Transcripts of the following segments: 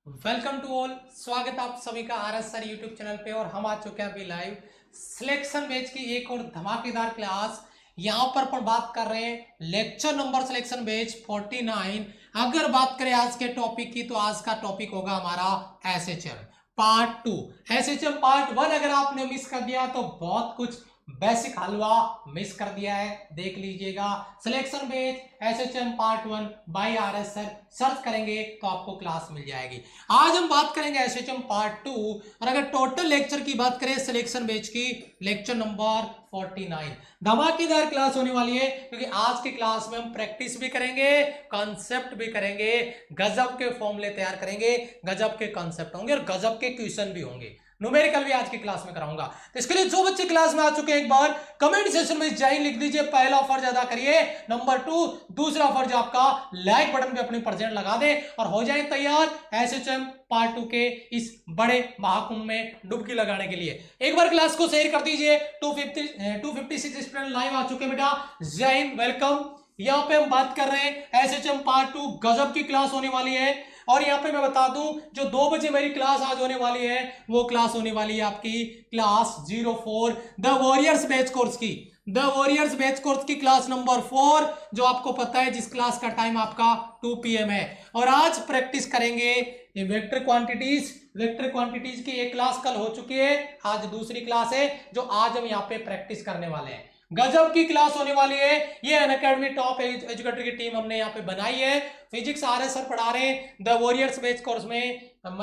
Welcome to all. स्वागत आप सभी का आरएस सर यूट्यूब चैनल पे। और हम आ चुके हैं अभी लाइव सिलेक्शन बैच की एक और धमाकेदार क्लास। यहां पर अपन बात कर रहे हैं लेक्चर नंबर सिलेक्शन बैच 49। अगर बात करें आज के टॉपिक की तो आज का टॉपिक होगा हमारा एसएचएम पार्ट 2। एसएचएम पार्ट 1 अगर आपने मिस कर दिया तो बहुत कुछ बेसिक हलवा मिस कर दिया है, देख लीजिएगा। Selection batch SHM part 1 by RS sir search करेंगे तो आपको क्लास मिल जाएगी। आज हम बात करेंगे एसएचएम पार्ट 2। और अगर टोटल लेक्चर की बात करें सिलेक्शन बेच की, लेक्चर नंबर 49 धमाकेदार क्लास होने वाली है, क्योंकि आज की क्लास में हम प्रैक्टिस भी करेंगे, कॉन्सेप्ट भी करेंगे, गजब के फॉर्मूले तैयार करेंगे, गजब के कॉन्सेप्ट होंगे और गजब के क्वेश्चन भी होंगे। न्यूमेरिकल भी आज की क्लास में कराऊंगा। तो इसके लिए जो बच्चे क्लास में आ चुके हैं एक बार कमेंट सेक्शन में जय हिंद लिख दीजिए। पहला फर्ज अदा करिए। नंबर 2 दूसरा फर्ज आपका लाइक बटन पे अपनी प्रेजेंट लगा दे और हो जाए तैयार एसएचएम पार्ट 2 के इस बड़े महाकुंभ में डुबकी लगाने के लिए। एक बार क्लास को शेयर कर दीजिए। 256 स्टूडेंट लाइव आ चुके हैं बेटा। जय हिंद, वेलकम। यहां पे हम बात कर रहे हैं एसएचएम पार्ट 2, गजब की क्लास होने वाली है। और यहाँ पे मैं बता दूं जो 2 बजे मेरी क्लास आज होने वाली है वो क्लास होने वाली है आपकी class 04 the warriors batch course की। द वॉरियर्स बैच कोर्स की क्लास नंबर 4, जो आपको पता है जिस क्लास का टाइम आपका 2 PM है। और आज प्रैक्टिस करेंगे वेक्टर क्वांटिटीज। वेक्टर क्वांटिटीज की एक क्लास कल हो चुकी है, आज दूसरी क्लास है जो आज हम यहाँ पे प्रैक्टिस करने वाले हैं। गजब की क्लास होने वाली है। ये अनअकैडमी टॉप एजुकेटर की टीम हमने यहाँ पे बनाई है। फिजिक्स आरएस सर पढ़ा रहे हैं द वॉरियर्स बैच कोर्स में,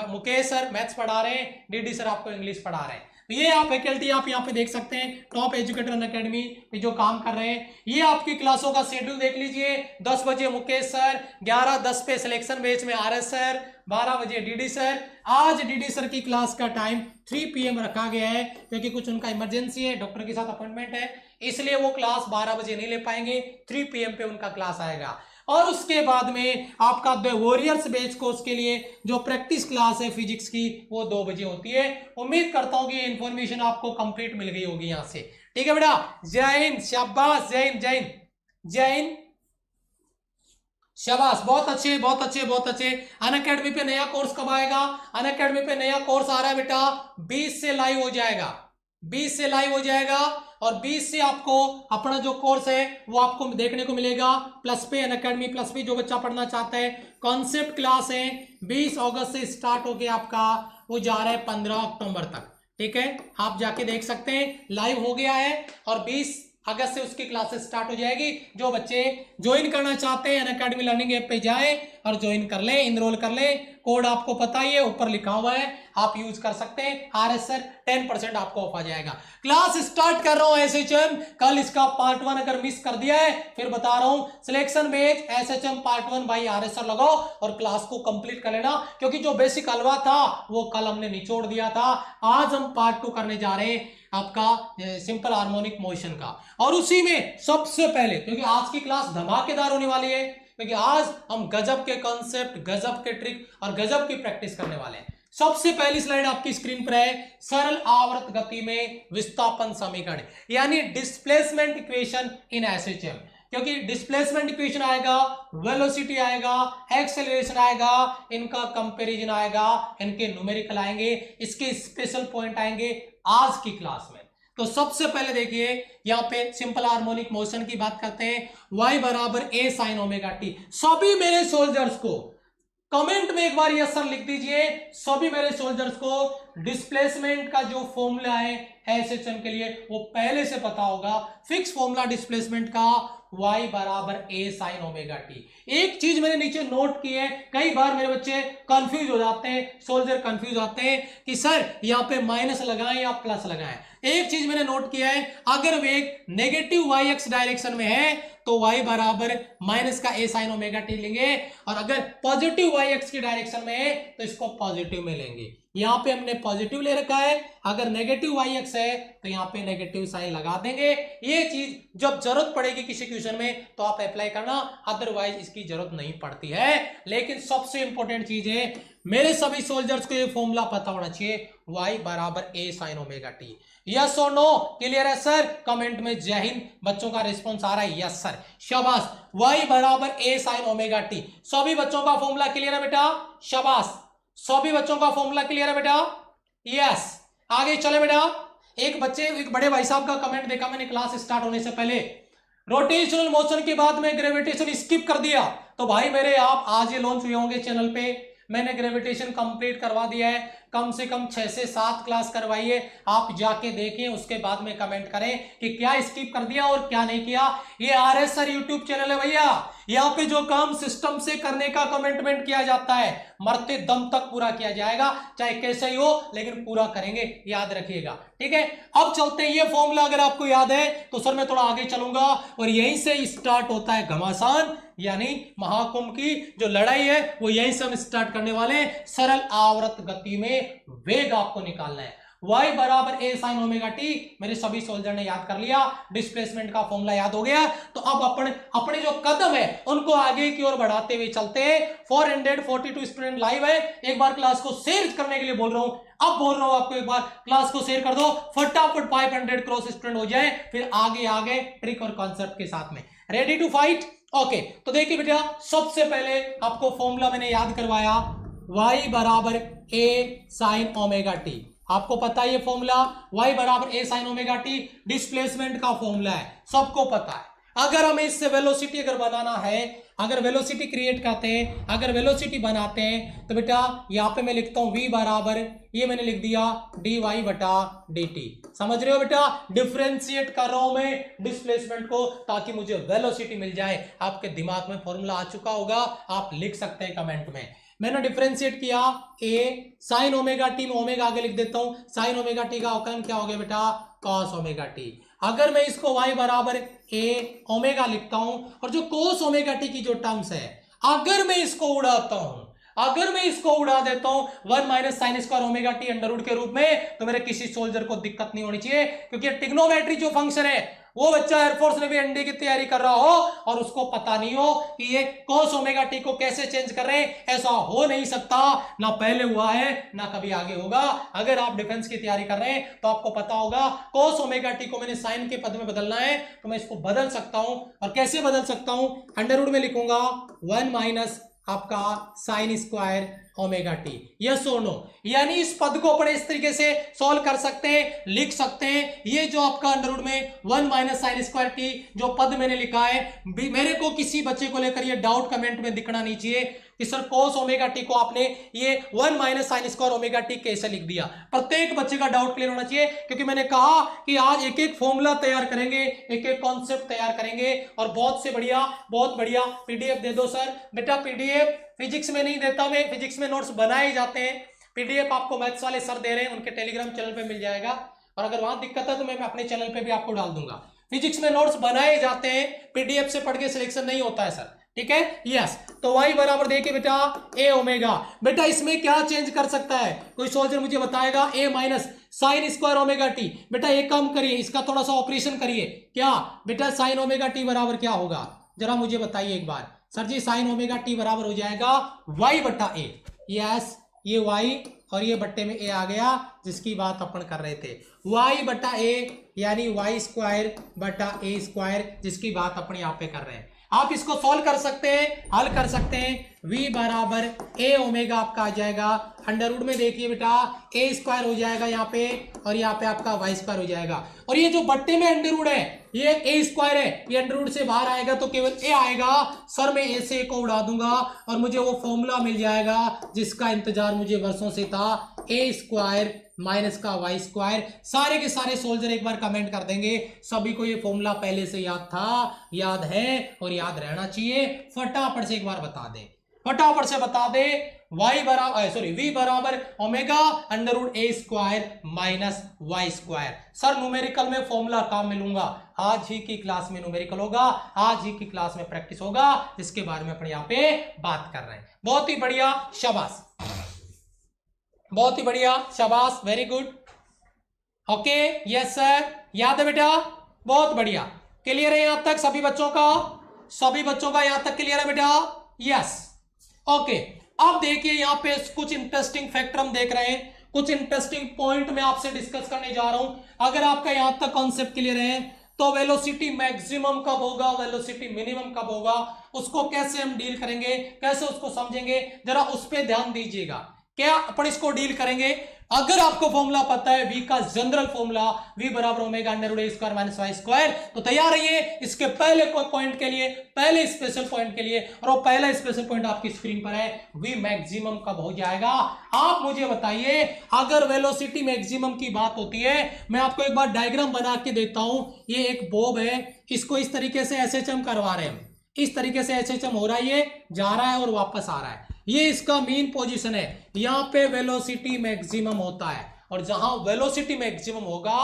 मुकेश सर मैथ्स पढ़ा रहे हैं, डीडी सर आपको इंग्लिश पढ़ा रहे हैं। तो ये आप फैकल्टी आप यहाँ पे देख सकते हैं टॉप एजुकेटर अनअकैडमी पे जो काम कर रहे हैं। ये आपकी क्लासों का शेड्यूल देख लीजिए। 10 बजे मुकेश सर, 11:10 पे सिलेक्शन बैच में आरएस सर, 12 बजे डीडी सर। आज डीडी सर की क्लास का टाइम 3 PM रखा गया है, क्योंकि कुछ उनका इमरजेंसी है, डॉक्टर के साथ अपॉइंटमेंट है, इसलिए वो क्लास 12 बजे नहीं ले पाएंगे। 3 PM पे उनका क्लास आएगा। और उसके बाद में आपका द वॉरियर्स बैच कोर्स के लिए जो प्रैक्टिस क्लास है फिजिक्स की वो 2 बजे होती है। उम्मीद करता हूं कि इंफॉर्मेशन आपको कंप्लीट मिल गई होगी यहां से। ठीक है बेटा। जय हिंद, शाबाश, जय हिंद, जय हिंद, जय हिंद, शाबाश, बहुत अच्छे, बहुत अच्छे, बहुत अच्छे। अनअकैडमी पे नया कोर्स कब आएगा? अनअकैडमी पे नया कोर्स आ रहा है बेटा 20 से लाइव हो जाएगा। 20 से लाइव हो जाएगा और 20 से आपको अपना जो कोर्स है वो आपको देखने को मिलेगा। प्लस पे अनअकैडमी प्लस पे जो बच्चा पढ़ना चाहता है, कॉन्सेप्ट क्लास है 20 अगस्त से स्टार्ट होके आपका वो जा रहा है 15 अक्टूबर तक। ठीक है, आप जाके देख सकते हैं, लाइव हो गया है और 20 अगस्त से उसकी क्लासेस स्टार्ट हो जाएगी। जो बच्चे ज्वाइन करना चाहते हैं अनअकैडमी लर्निंग ऐप पे जाएं और ज्वाइन कर लें, इनरोल कर लें। कोड आपको पता ही है, ऊपर लिखा हुआ है, आप यूज कर सकते हैं। आरएस सर 10% आपको ऑफ आ जाएगा। क्लास स्टार्ट कर रहा हूं एसएचएम, कल इसका पार्ट 1 अगर मिस कर दिया है फिर बता रहा हूं selection batch SHM part 1 by RS sir लगाओ और क्लास को कंप्लीट कर लेना, क्योंकि जो बेसिक हलवा था वो कल हमने निचोड़ दिया था। आज हम पार्ट 2 करने जा रहे हैं आपका सिंपल हार्मोनिक मोशन का। और उसी में सबसे पहले, क्योंकि आज की क्लास धमाकेदार होने वाली है, क्योंकि आज हम गजब के कॉन्सेप्ट, गजब के ट्रिक और गजब की प्रैक्टिस करने वाले हैं। सबसे पहली स्लाइड आपकी स्क्रीन पर है सरल आवर्त गति में विस्थापन समीकरण, यानी डिस्प्लेसमेंट इक्वेशन इन एसएचएम। क्योंकि डिस्प्लेसमेंट इक्वेशन आएगा, वेलोसिटी आएगा, एक्सेलरेशन आएगा, इनका कंपैरिजन आएगा, इनके न्यूमेरिकल आएंगे, इसके स्पेशल पॉइंट आएंगे आज की क्लास में। तो सबसे पहले देखिए यहां पे सिंपल हार्मोनिक मोशन की बात करते हैं। y बराबर a sin ओमेगा टी। सभी मेरे सोल्जर्स को कमेंट में एक बार यस सर लिख दीजिए। सभी मेरे सोल्जर्स को डिस्प्लेसमेंट का जो फॉर्मूला है एसएचएम के लिए वो पहले से पता होगा। फिक्स फॉर्मूला डिस्प्लेसमेंट का y बराबर a sin ओमेगा टी। एक चीज मैंने नीचे नोट की है, कई बार मेरे बच्चे कंफ्यूज हो जाते हैं, सोल्जर कंफ्यूज होते हैं कि सर यहाँ पे माइनस लगाएं या प्लस लगाएं। एक चीज मैंने नोट किया है, अगर वेग नेगेटिव वाई एक्स डायरेक्शन में है तो y बराबर माइनस का a sin ओमेगा टी लेंगे, और अगर पॉजिटिव वाई एक्स की डायरेक्शन में है तो इसको पॉजिटिव में लेंगे। यहां पे हमने पॉजिटिव ले रखा है, अगर नेगेटिव वाई एक्स है तो यहां पे नेगेटिव साइन लगा देंगे। ये चीज जब जरूरत पड़ेगी किसी क्वेश्चन में तो आप अप्लाई करना, अदरवाइज इसकी जरूरत नहीं पड़ती है। लेकिन सबसे इंपॉर्टेंट चीज है, मेरे सभी सोल्जर्स को ये फॉर्मूला पता होना चाहिए, y बराबर a sin omega T. Yes और नो, क्लियर है सर? कमेंट में जय हिंद। बच्चों का रिस्पॉन्स आ रहा है यस सर, शाबाश। y बराबर a sin ओमेगा टी, सभी बच्चों का फॉर्मूला क्लियर है बेटा? शाबाश। सभी बच्चों का फॉर्मूला क्लियर है बेटा? यस। आगे चले बेटा, एक बड़े भाई साहब का कमेंट देखा मैंने क्लास स्टार्ट होने से पहले, रोटेशनल मोशन के बाद में ग्रेविटेशन स्किप कर दिया। तो भाई मेरे आप आज ये लॉन्च हुए होंगे चैनल पे, मैंने ग्रेविटेशन कंप्लीट करवा दिया है, कम से कम 6 से 7 क्लास करवाइए, आप जाके देखें, उसके बाद में कमेंट करें कि क्या स्किप कर दिया और क्या नहीं किया। ये RS सर यूट्यूब चैनल है भैया, यहाँ पे जो काम सिस्टम से करने का कमिटमेंट किया जाता है मरते दम तक पूरा किया जाएगा, चाहे कैसे ही हो, लेकिन पूरा करेंगे, याद रखिएगा, ठीक है। अब चलते हैं, ये फॉर्मूला अगर आपको याद है तो सर मैं थोड़ा आगे चलूंगा, और यहीं से स्टार्ट होता है घमासान, यानी महाकुंभ की जो लड़ाई है वो यहीं से हम स्टार्ट करने वाले। सरल आवर्त गति में वेग आपको निकालना है, y बराबर a sin ओमेगा टी, मेरे सभी सोल्जर ने याद कर लिया, डिस्प्लेसमेंट का फॉर्मूला याद हो गया। तो अब अपने जो कदम है उनको आगे की ओर बढ़ाते हुए चलते हैं। 442 स्टूडेंट लाइव है, एक बार क्लास को शेयर करने के लिए बोल रहा हूं, अब बोल रहा हूं आपको, एक बार क्लास को शेयर कर दो, फटाफट 500 क्रॉस स्टूडेंट हो जाए, फिर आगे ट्रिक और कॉन्सेप्ट के साथ में रेडी टू फाइट। ओके, तो देखिए बेटा, सबसे पहले आपको फॉर्मूला मैंने याद करवाया, y बराबर a sin ओमेगा टी, आपको पता है ये फॉर्मूला, y बराबर a sin omega T displacement का फॉर्मूला है, सबको पता है। अगर हमें इससे वेलोसिटी अगर बनाना है, अगर वेलोसिटी क्रिएट करते हैं, अगर वेलोसिटी बनाते हैं, तो बेटा यहां पे मैं लिखता हूं v बराबर, ये मैंने लिख दिया dy बटा dt, समझ रहे हो बेटा, डिफरेंशिएट कर रहा हूं मैं डिस्प्लेसमेंट को ताकि मुझे वेलोसिटी मिल जाए। आपके दिमाग में फॉर्मूला आ चुका होगा, आप लिख सकते हैं कमेंट में। मैंने डिफरेंशिएट किया, a sin ओमेगा टी में ओमेगा आगे लिख देता हूं, sin ओमेगा टी का अवकलन क्या हो गया बेटा, cos ओमेगा टी। अगर मैं इसको y बराबर a ओमेगा लिखता हूं, और जो cos ओमेगा टी की जो टर्म्स है, अगर मैं इसको उड़ाता हूं, अगर मैं इसको उड़ा देता हूं 1 minus sine square omega T under root के रूप में, तो मेरे किसी सोल्जर को दिक्कत नहीं होनी चाहिए, क्योंकि ट्रिग्नोमेट्री जो फंक्शन है, वो बच्चा एयरफोर्स ने भी एनडी की तैयारी कर रहा हो और उसको पता नहीं हो कि ये cos ओमेगा टी को कैसे चेंज कर रहे हैं, ऐसा हो नहीं सकता, ना पहले हुआ है ना कभी आगे होगा। अगर आप डिफेंस की तैयारी कर रहे हैं तो आपको पता होगा cos ओमेगा टी को मैंने साइन के पद में बदलना है, तो मैं इसको बदल सकता हूं, और कैसे बदल सकता हूं, अंडर रूट में लिखूंगा 1 माइनस आपका sign square omega T, yes और नो, यानी इस पद को अपने इस तरीके से सॉल्व कर सकते हैं, लिख सकते हैं। ये जो आपका अंडर रूट में 1 माइनस साइन स्क्वायर टी जो पद मैंने लिखा है, मेरे को किसी बच्चे को लेकर ये डाउट कमेंट में दिखना नहीं चाहिए कि सर cos ओमेगा टी को आपने ये 1 minus sine square omega T कैसे लिख दिया। प्रत्येक बच्चे का डाउट क्लियर होना चाहिए, क्योंकि मैंने कहा कि आज एक एक फॉर्मूला तैयार करेंगे, एक एक कॉन्सेप्ट तैयार करेंगे, और बहुत बढ़िया पीडीएफ दे दो सर। बेटा पीडीएफ फिजिक्स में नहीं देता मैं, फिजिक्स में नोट्स बनाए जाते हैं, पीडीएफ आपको मैथ्स वाले सर दे रहे हैं, उनके टेलीग्राम चैनल पे मिल जाएगा, और अगर वहां दिक्कत है तो मैं अपने चैनल पे भी आपको डाल दूंगा। फिजिक्स में नोट्स बनाए जाते हैं, पीडीएफ से पढ़ के सिलेक्शन नहीं होता है सर, ठीक है, यस। तो y बराबर देखिए बेटा a ओमेगा, बेटा इसमें क्या चेंज कर सकता है, कोई सोल्जर मुझे बताएगा, a minus sine square omega T, बेटा एक काम करिए, इसका थोड़ा सा ऑपरेशन करिए, क्या बेटा साइन ओमेगा टी बराबर क्या होगा, जरा मुझे बताइए एक बार, सर जी साइन ओमेगा टी बराबर हो जाएगा y बटा a, यस, ये y और ये बट्टे में a आ गया, जिसकी बात अपन कर रहे थे, y बटा a यानी y स्क्वायर बटा a स्क्वायर, जिसकी बात अपन यहाँ पे कर रहे हैं। आप इसको सॉल्व कर सकते हैं, हल कर सकते हैं, v बराबर a ओमेगा आपका आ जाएगा, अंडर रूट में देखिए बेटा a स्क्वायर हो जाएगा यहाँ पे, और यहाँ पे आपका y स्क्वायर हो जाएगा, और ये जो बट्टे में अंडर रूट है ये a स्क्वायर है, ये अंडर रूट से बाहर आएगा तो केवल a आएगा, सर मैं a से को उड़ा दूंगा और मुझे वो फॉर्मूला मिल जाएगा जिसका इंतजार मुझे वर्षों से था, a स्क्वायर माइनस का y स्क्वायर। सारे के सारे सोल्जर एक बार कमेंट कर देंगे, सभी को ये फॉर्मूला पहले से याद था, याद है और याद रहना चाहिए, फटाफट से एक बार बता दे, फटाफट से बता दे, v बराबर omega under root a square minus y square. Sir numerical में फॉर्मूला काम मिलूंगा, आज ही की क्लास में न्यूमेरिकल होगा, आज ही की क्लास में प्रैक्टिस होगा, जिसके बारे में अपने यहाँ पे बात कर रहे हैं। बहुत ही बढ़िया, शाबाश, बहुत ही बढ़िया, शाबाश, very good, okay, yes sir, याद है बेटा, बहुत बढ़िया, क्लियर है यहां तक सभी बच्चों का, सभी बच्चों का यहां तक क्लियर है बेटा, यस, ओके। अब देखिए यहाँ पे कुछ इंटरेस्टिंग फैक्टर हम देख रहे हैं, कुछ इंटरेस्टिंग पॉइंट मैं आपसे डिस्कस करने जा रहा हूं। अगर आपका यहां तक कॉन्सेप्ट क्लियर है तो वेलोसिटी मैक्सिमम कब होगा, वेलोसिटी मिनिमम कब होगा, उसको कैसे हम डील करेंगे, कैसे उसको समझेंगे, जरा उस पर ध्यान दीजिएगा। क्या अपन इसको डील करेंगे? अगर आपको फॉर्मूला पता है v का जनरल फॉर्मूला v बराबर ओमेगा अंडर रूट ए स्क्वायर माइनस वाई स्क्वायर, तो तैयार रहिए इसके पहले पॉइंट के लिए, पहले स्पेशल पॉइंट के लिए। और वो पहला स्पेशल पॉइंट आपकी स्क्रीन पर है, v मैक्सिमम कब हो जाएगा? आप मुझे बताइए, अगर वेलोसिटी मैक्सिमम की बात होती है, मैं आपको एक बार डायग्राम बना के देता हूं। ये एक बॉब है, इसको इस तरीके से एसएचएम करवा रहे हैं, इस तरीके से एसएचएम हो रहा है, ये जा रहा है और वापस आ रहा है, ये इसका मेन पोजीशन है। यहां पे वेलोसिटी मैक्सिमम होता है, और जहां वेलोसिटी मैक्सिमम होगा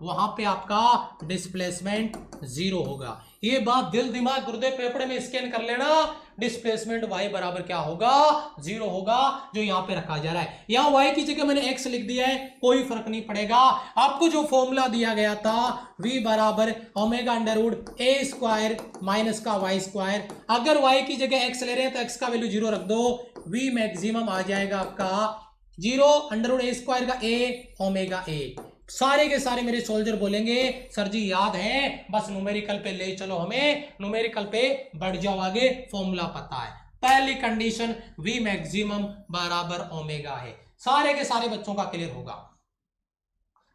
वहां पे आपका डिस्प्लेसमेंट जीरो होगा। ये बात दिल दिमाग गुर्दे फेफड़े में स्कैन कर लेना। डिस्प्लेसमेंट y बराबर क्या होगा? जीरो होगा, जो यहां पे रखा जा रहा है। यहां y की जगह मैंने x लिख दिया है, कोई फर्क नहीं पड़ेगा। आपको जो फॉर्मूला दिया गया था v बराबर ओमेगा अंडर रूट ए स्क्वायर माइनस का वाई स्क्वायर, अगर y की जगह x ले रहे हैं तो x का वैल्यू जीरो रख दो, v मैक्सिमम आ जाएगा आपका जीरो अंडर रूट ए स्क्वायर का ए ओमेगा ए। सारे के सारे मेरे सोल्जर बोलेंगे सर जी याद है, बस न्यूमेरिकल पे ले चलो हमें, न्यूमेरिकल पे बढ़ जाओ आगे, फॉर्मूला पता है। पहली कंडीशन v मैक्सिमम बराबर ओमेगा है, सारे के सारे बच्चों का क्लियर होगा।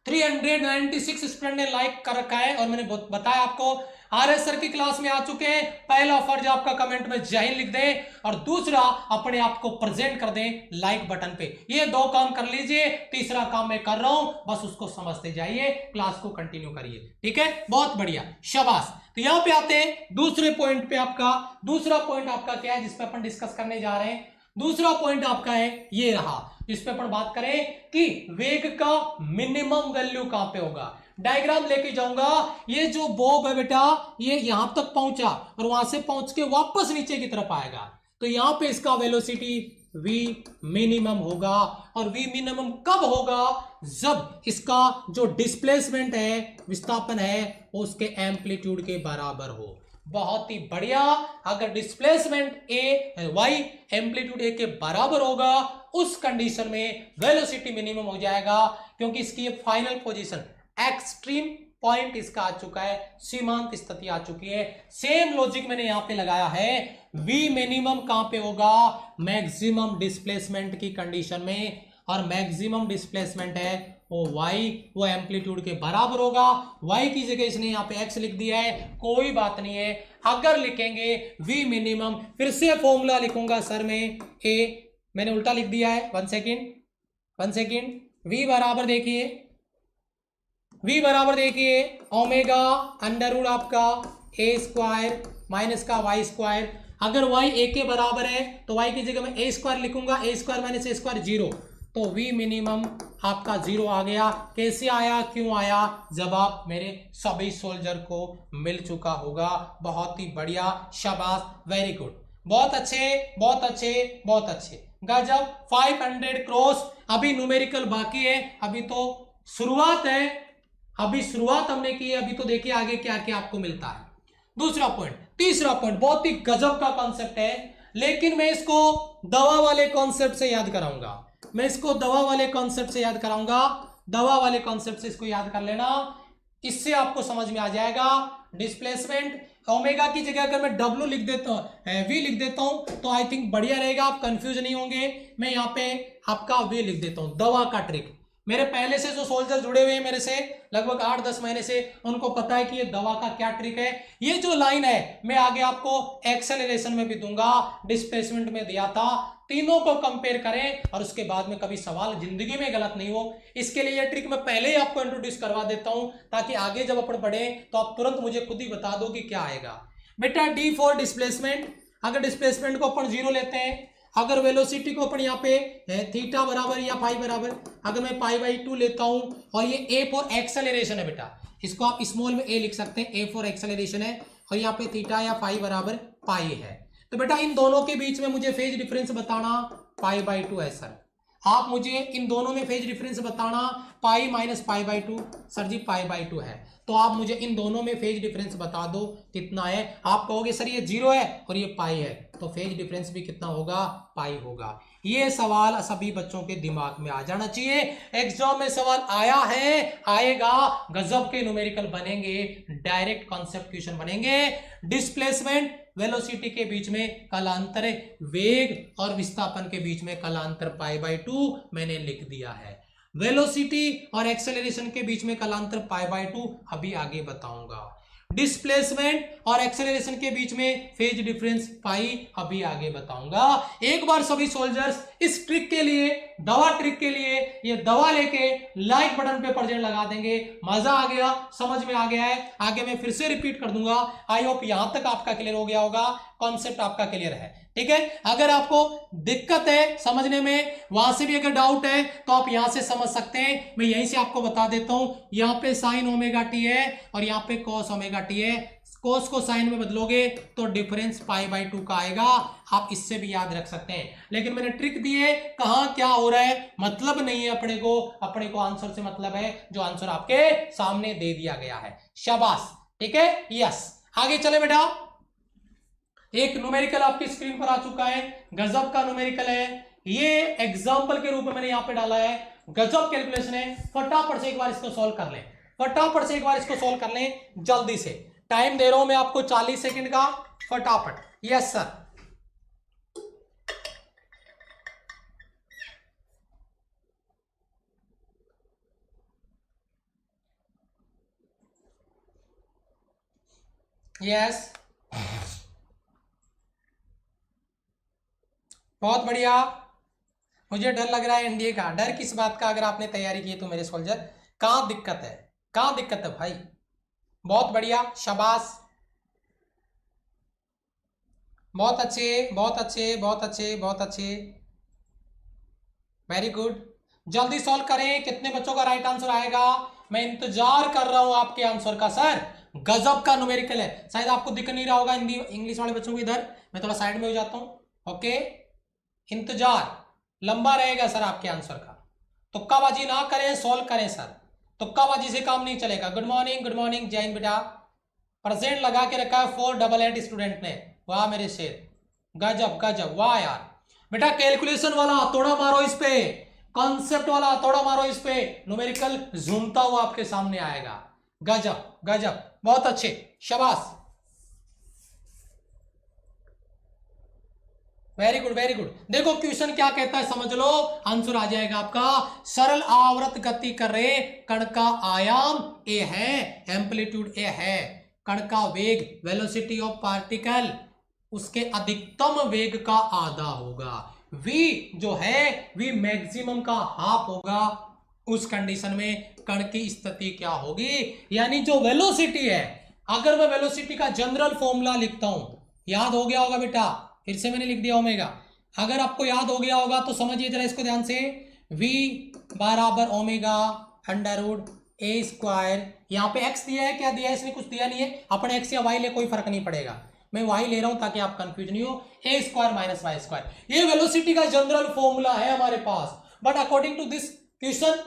396 स्टूडेंट ने लाइक कर रखा है, और मैंने बताया आपको आरएस सर की क्लास में आ चुके हैं। पहला फर्ज आपका कमेंट में जय हिंद लिख दें, और दूसरा अपने आप को प्रेजेंट कर दें लाइक बटन पे। ये दो काम कर लीजिए, तीसरा काम मैं कर रहा हूं, बस उसको समझते जाइए, क्लास को कंटिन्यू करिए, ठीक है? बहुत बढ़िया, शाबाश। तो यहां पे आते हैं दूसरे पॉइंट पे। आपका दूसरा पॉइंट आपका क्या है जिसपे अपन डिस्कस करने जा रहे हैं? दूसरा पॉइंट आपका है ये रहा, जिस पे अपन बात करें कि वेग का मिनिमम वैल्यू कहां पे होगा। डायग्राम लेके जाऊंगा, ये जो बॉब है बेटा, ये यहां तक पहुंचा और वहां से पहुंच के वापस नीचे की तरफ आएगा, तो यहां पे इसका वेलोसिटी v मिनिमम होगा। और v मिनिमम कब होगा? जब इसका जो डिस्प्लेसमेंट है, विस्थापन है, उसके एम्पलीट्यूड के बराबर हो। बहुत ही बढ़िया। अगर displacement a y amplitude a के बराबर होगा, उस कंडीशन में वेलोसिटी मिनिमम हो जाएगा, क्योंकि इसकी फाइनल पोजीशन एक्सट्रीम पॉइंट इसका आ चुका है, सीमांत स्थिति आ चुकी है। सेम लॉजिक मैंने यहां पे लगाया है, v मिनिमम कहां पे होगा? मैक्सिमम डिस्प्लेसमेंट की कंडीशन में, और मैक्सिमम डिस्प्लेसमेंट है वो y, वो एम्पलीट्यूड के बराबर होगा। y की जगह इसने यहाँ पे x लिख दिया है, कोई बात नहीं है। अगर लिखेंगे v मिनिमम, फिर से फॉर्मूला लिखूंगा सर में a, मैंने उल्टा लिख दिया है, वन सेकेंड। v बराबर देखिए, v बराबर देखिए ओमेगा अंडर रूट आपका a स्क्वायर माइनस का वाई स्क्वायर। अगर y a के बराबर है तो y की जगह मैं a स्क्वायर लिखूंगा, a square minus a square zero, तो v मिनिमम आपका जीरो आ गया। कैसे आया, क्यों आया? जवाब मेरे सभी सोल्जर को मिल चुका होगा। बहुत ही बढ़िया, शाबाश, वेरी गुड, बहुत अच्छे, बहुत अच्छे, बहुत अच्छे, गजब। 500 क्रॉस। अभी न्यूमेरिकल बाकी है, अभी तो शुरुआत है, अभी शुरुआत हमने की है, अभी तो देखिए आगे क्या क्या आपको मिलता है। दूसरा पॉइंट, तीसरा पॉइंट बहुत ही गजब का कॉन्सेप्ट है, लेकिन मैं इसको दवा वाले कॉन्सेप्ट से याद कराऊंगा, मैं इसको दवा वाले कॉन्सेप्ट से याद कराऊंगा। दवा वाले कॉन्सेप्ट से इसको याद कर लेना, इससे आपको समझ में आ जाएगा। डिस्प्लेसमेंट ओमेगा की जगह अगर मैं W लिख देता हूं, V लिख देता हूं, तो आई थिंक बढ़िया रहेगा, आप कंफ्यूज नहीं होंगे। मैं यहाँ पे आपका V लिख देता हूं, दवा का ट्रिक। मेरे पहले से जो सोल्जर जुड़े हुए हैं मेरे से लगभग 8-10 महीने से, उनको पता है कि ये दवा का क्या ट्रिक है। ये जो लाइन है मैं आगे आपको एक्सेलरेशन में भी दूंगा, डिस्प्लेसमेंट में दिया था। तीनों को कंपेयर करें और उसके बाद में कभी सवाल जिंदगी में गलत नहीं हो, इसके लिए ये ट्रिक मैं पहले ही आपको इंट्रोड्यूस करवा देता हूं, ताकि आगे जब अपन बढ़े तो आप तुरंत मुझे खुद ही बता दो कि क्या आएगा। बेटा D फॉर डिस्प्लेसमेंट, अगर डिस्प्लेसमेंट को अपन जीरो लेते हैं, अगर वेलोसिटी को अपन यहाँ पे थीटा बराबर या पाई बराबर, अगर मैं पाई बाई 2 लेता हूं, और ये A फॉर एक्सेलरेशन है बेटा, इसको आप स्मॉल में A लिख सकते हैं, A फॉर एक्सेलरेशन है, और यहाँ पे थीटा या पाई बराबर पाई है। तो बेटा इन दोनों के बीच में मुझे फेज डिफरेंस बताना पाई बाई 2 है सर। आप मुझे इन दोनों में फेज डिफरेंस बताना, pi minus pi by 2, sir ji pi by 2 है, तो आप मुझे इन दोनों में फेज डिफरेंस बता दो कितना है। आप कहोगे सर ये जीरो है और ये पाई है, तो फेज डिफरेंस भी कितना होगा? पाई होगा। ये सवाल सभी बच्चों के दिमाग में आ जाना चाहिए। एग्जाम में सवाल आया है, आएगा, गजब के न्यूमेरिकल बनेंगे, डायरेक्ट कॉन्सेप्ट क्वेश्चन बनेंगे। डिस्प्लेसमेंट वेलोसिटी के बीच में कालांतर, वेग और विस्थापन के बीच में कालांतर π/2 मैंने लिख दिया है। वेलोसिटी और एक्सेलरेशन के बीच में कालांतर π/2 अभी आगे बताऊंगा। डिस्प्लेसमेंट और एक्सेलरेशन के बीच में फेज डिफरेंस पाई अभी आगे बताऊंगा। एक बार सभी सोल्जर्स इस ट्रिक के लिए, दवा ट्रिक के लिए ये दवा लेके लाइक बटन पे प्रेजेंट लगा देंगे। मजा आ गया, समझ में आ गया है? आगे मैं फिर से रिपीट कर दूंगा। आई होप यहां तक आपका क्लियर हो गया होगा, कॉन्सेप्ट आपका क्लियर है। ठीक है, अगर आपको दिक्कत है समझने में, वहां से भी अगर डाउट है तो आप यहां से समझ सकते हैं। मैं यहीं से आपको बता देता हूं, यहां पे साइन ओमेगा टी है और यहां पे कॉस ओमेगा टी है। कोस को साइन में बदलोगे तो डिफरेंस π/2 का आएगा। आप इससे भी याद रख सकते हैं, लेकिन मैंने ट्रिक दी है, कहां क्या हो रहा है मतलब नहीं है अपने को आंसर से मतलब है जो आंसर आपके सामने दे दिया गया है। शाबाश, ठीक है, यस। आगे चले बेटा, एक न्यूमेरिकल आपकी स्क्रीन पर आ चुका है, गजब का न्यूमेरिकल है। ये एग्जाम्पल के रूप में मैंने यहां पे डाला है, गजब कैलकुलेशन है। फटाफट से एक बार इसको सॉल्व कर लें, फटाफट से एक बार इसको सॉल्व कर लें, जल्दी से। टाइम दे रहा हूं मैं आपको 40 सेकंड का, फटाफट। यस सर, यस, बहुत बढ़िया। मुझे डर लग रहा है एनडीए का। डर किस बात का? अगर आपने तैयारी की है तो मेरे सोल्जर, कहां दिक्कत है, कहां दिक्कत है भाई? बहुत बढ़िया, शाबाश, बहुत अच्छे, बहुत अच्छे, बहुत अच्छे, बहुत अच्छे, वेरी गुड। जल्दी सॉल्व करें, कितने बच्चों का राइट आंसर आएगा? मैं इंतजार कर रहा हूं आपके आंसर का। सर गजब का न्यूमेरिकल है, शायद आपको दिख नहीं रहा होगा हिंदी इंग्लिश वाले बच्चों को। इधर मैं थोड़ा साइड में हो जाता हूं। ओके, इंतजार लंबा रहेगा सर आपके आंसर का। तुक्काबाजी ना करें, सॉल्व करें सर, तुक्काबाजी से काम नहीं चलेगा। गुड मॉर्निंग, गुड मॉर्निंग, जय हिंद बेटा। प्रेजेंट लगा के रखा है 488 स्टूडेंट ने। वाह मेरे शेर, गजब गजब, वाह यार। बेटा कैलकुलेशन वाला हथौड़ा मारो इस पे, कॉन्सेप्ट वाला हथौड़ा मारो इस पे, न्यूमेरिकल झूमता हुआ आपके सामने आएगा। गजब गजब, बहुत अच्छे, शाबाश, वेरी गुड वेरी गुड। देखो क्वेश्चन क्या कहता है, समझ लो, आंसर आ जाएगा आपका। सरल आवर्त गति कर रहे कण का आयाम ए है, एम्पलीट्यूड ए है, कण का वेग वेलोसिटी ऑफ पार्टिकल उसके अधिकतम वेग का आधा होगा। v जो है v मैक्सिमम का हाफ होगा। उस कंडीशन में कण की स्थिति क्या होगी? यानी जो वेलोसिटी है, अगर मैं वेलोसिटी का जनरल फॉर्मूला लिखता हूं, याद हो गया होगा बेटा, फिर से मैंने लिख दिया ओमेगा। अगर आपको याद हो गया होगा तो समझिए जरा इसको ध्यान से, v बराबर ओमेगा अंडर रूट ए स्क्वायर। यहां पे x दिया है, क्या दिया है? इसने कुछ दिया नहीं है, अपने x या y ले, कोई फर्क नहीं पड़ेगा, मैं y ले रहा हूं ताकि आप कंफ्यूज नहीं हो। A square minus Y square, ये वेलोसिटी का जनरल फॉर्मूला है हमारे पास। But according to this question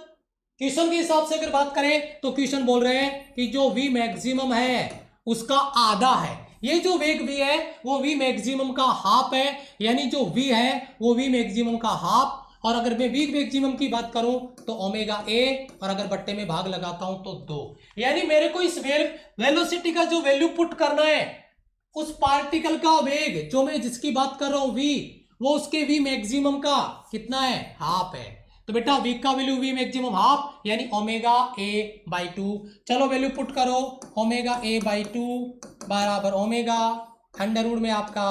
के हिसाब से अगर बात करें तो क्वेश्चन बोल रहे हैं कि जो v मैक्सिमम है उसका आधा है। ये जो वेग v है वो v मैक्सिमम का हाफ है, यानी जो v है वो v मैक्सिमम का हाफ। और अगर मैं v मैक्सिमम की बात करूं तो ओमेगा a, और अगर बट्टे में भाग लगाता हूं तो 2। यानी मेरे को इस वेलोसिटी का जो वैल्यू पुट करना है, उस पार्टिकल का वेग जो मैं जिसकी बात कर रहा हूं v, वो उसके v मैक्सिमम का कितना है? हाफ है। तो बेटा v का वैल्यू v मैक्सिमम हाफ, यानी ओमेगा a बाई 2। चलो वैल्यू पुट करो, ओमेगा a बाई 2 बराबर ओमेगा अंडर रूट में आपका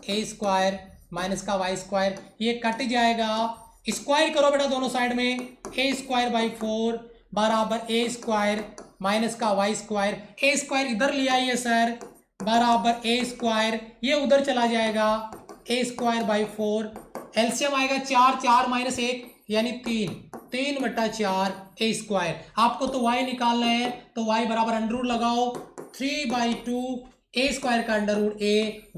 a स्क्वायर माइनस का y स्क्वायर, ये कट जाएगा, स्क्वायर करो बेटा दोनों साइड में, a स्क्वायर बाई 4 बराबर a स्क्वायर माइनस का y स्क्वायर। a स्क्वायर इधर ले आइए सर, बराबर a स्क्वायर, ये उधर चला जाएगा, a स्क्वायर बाई 4, एलसीएम आएगा 4, 4 माइनस 1 यानी 3 बटा 4 a स्क्वायर। आपको तो y निकालना है तो y बराबर अंडर रूट लगाओ, 3/2 a स्क्वायर का अंडर रूट a,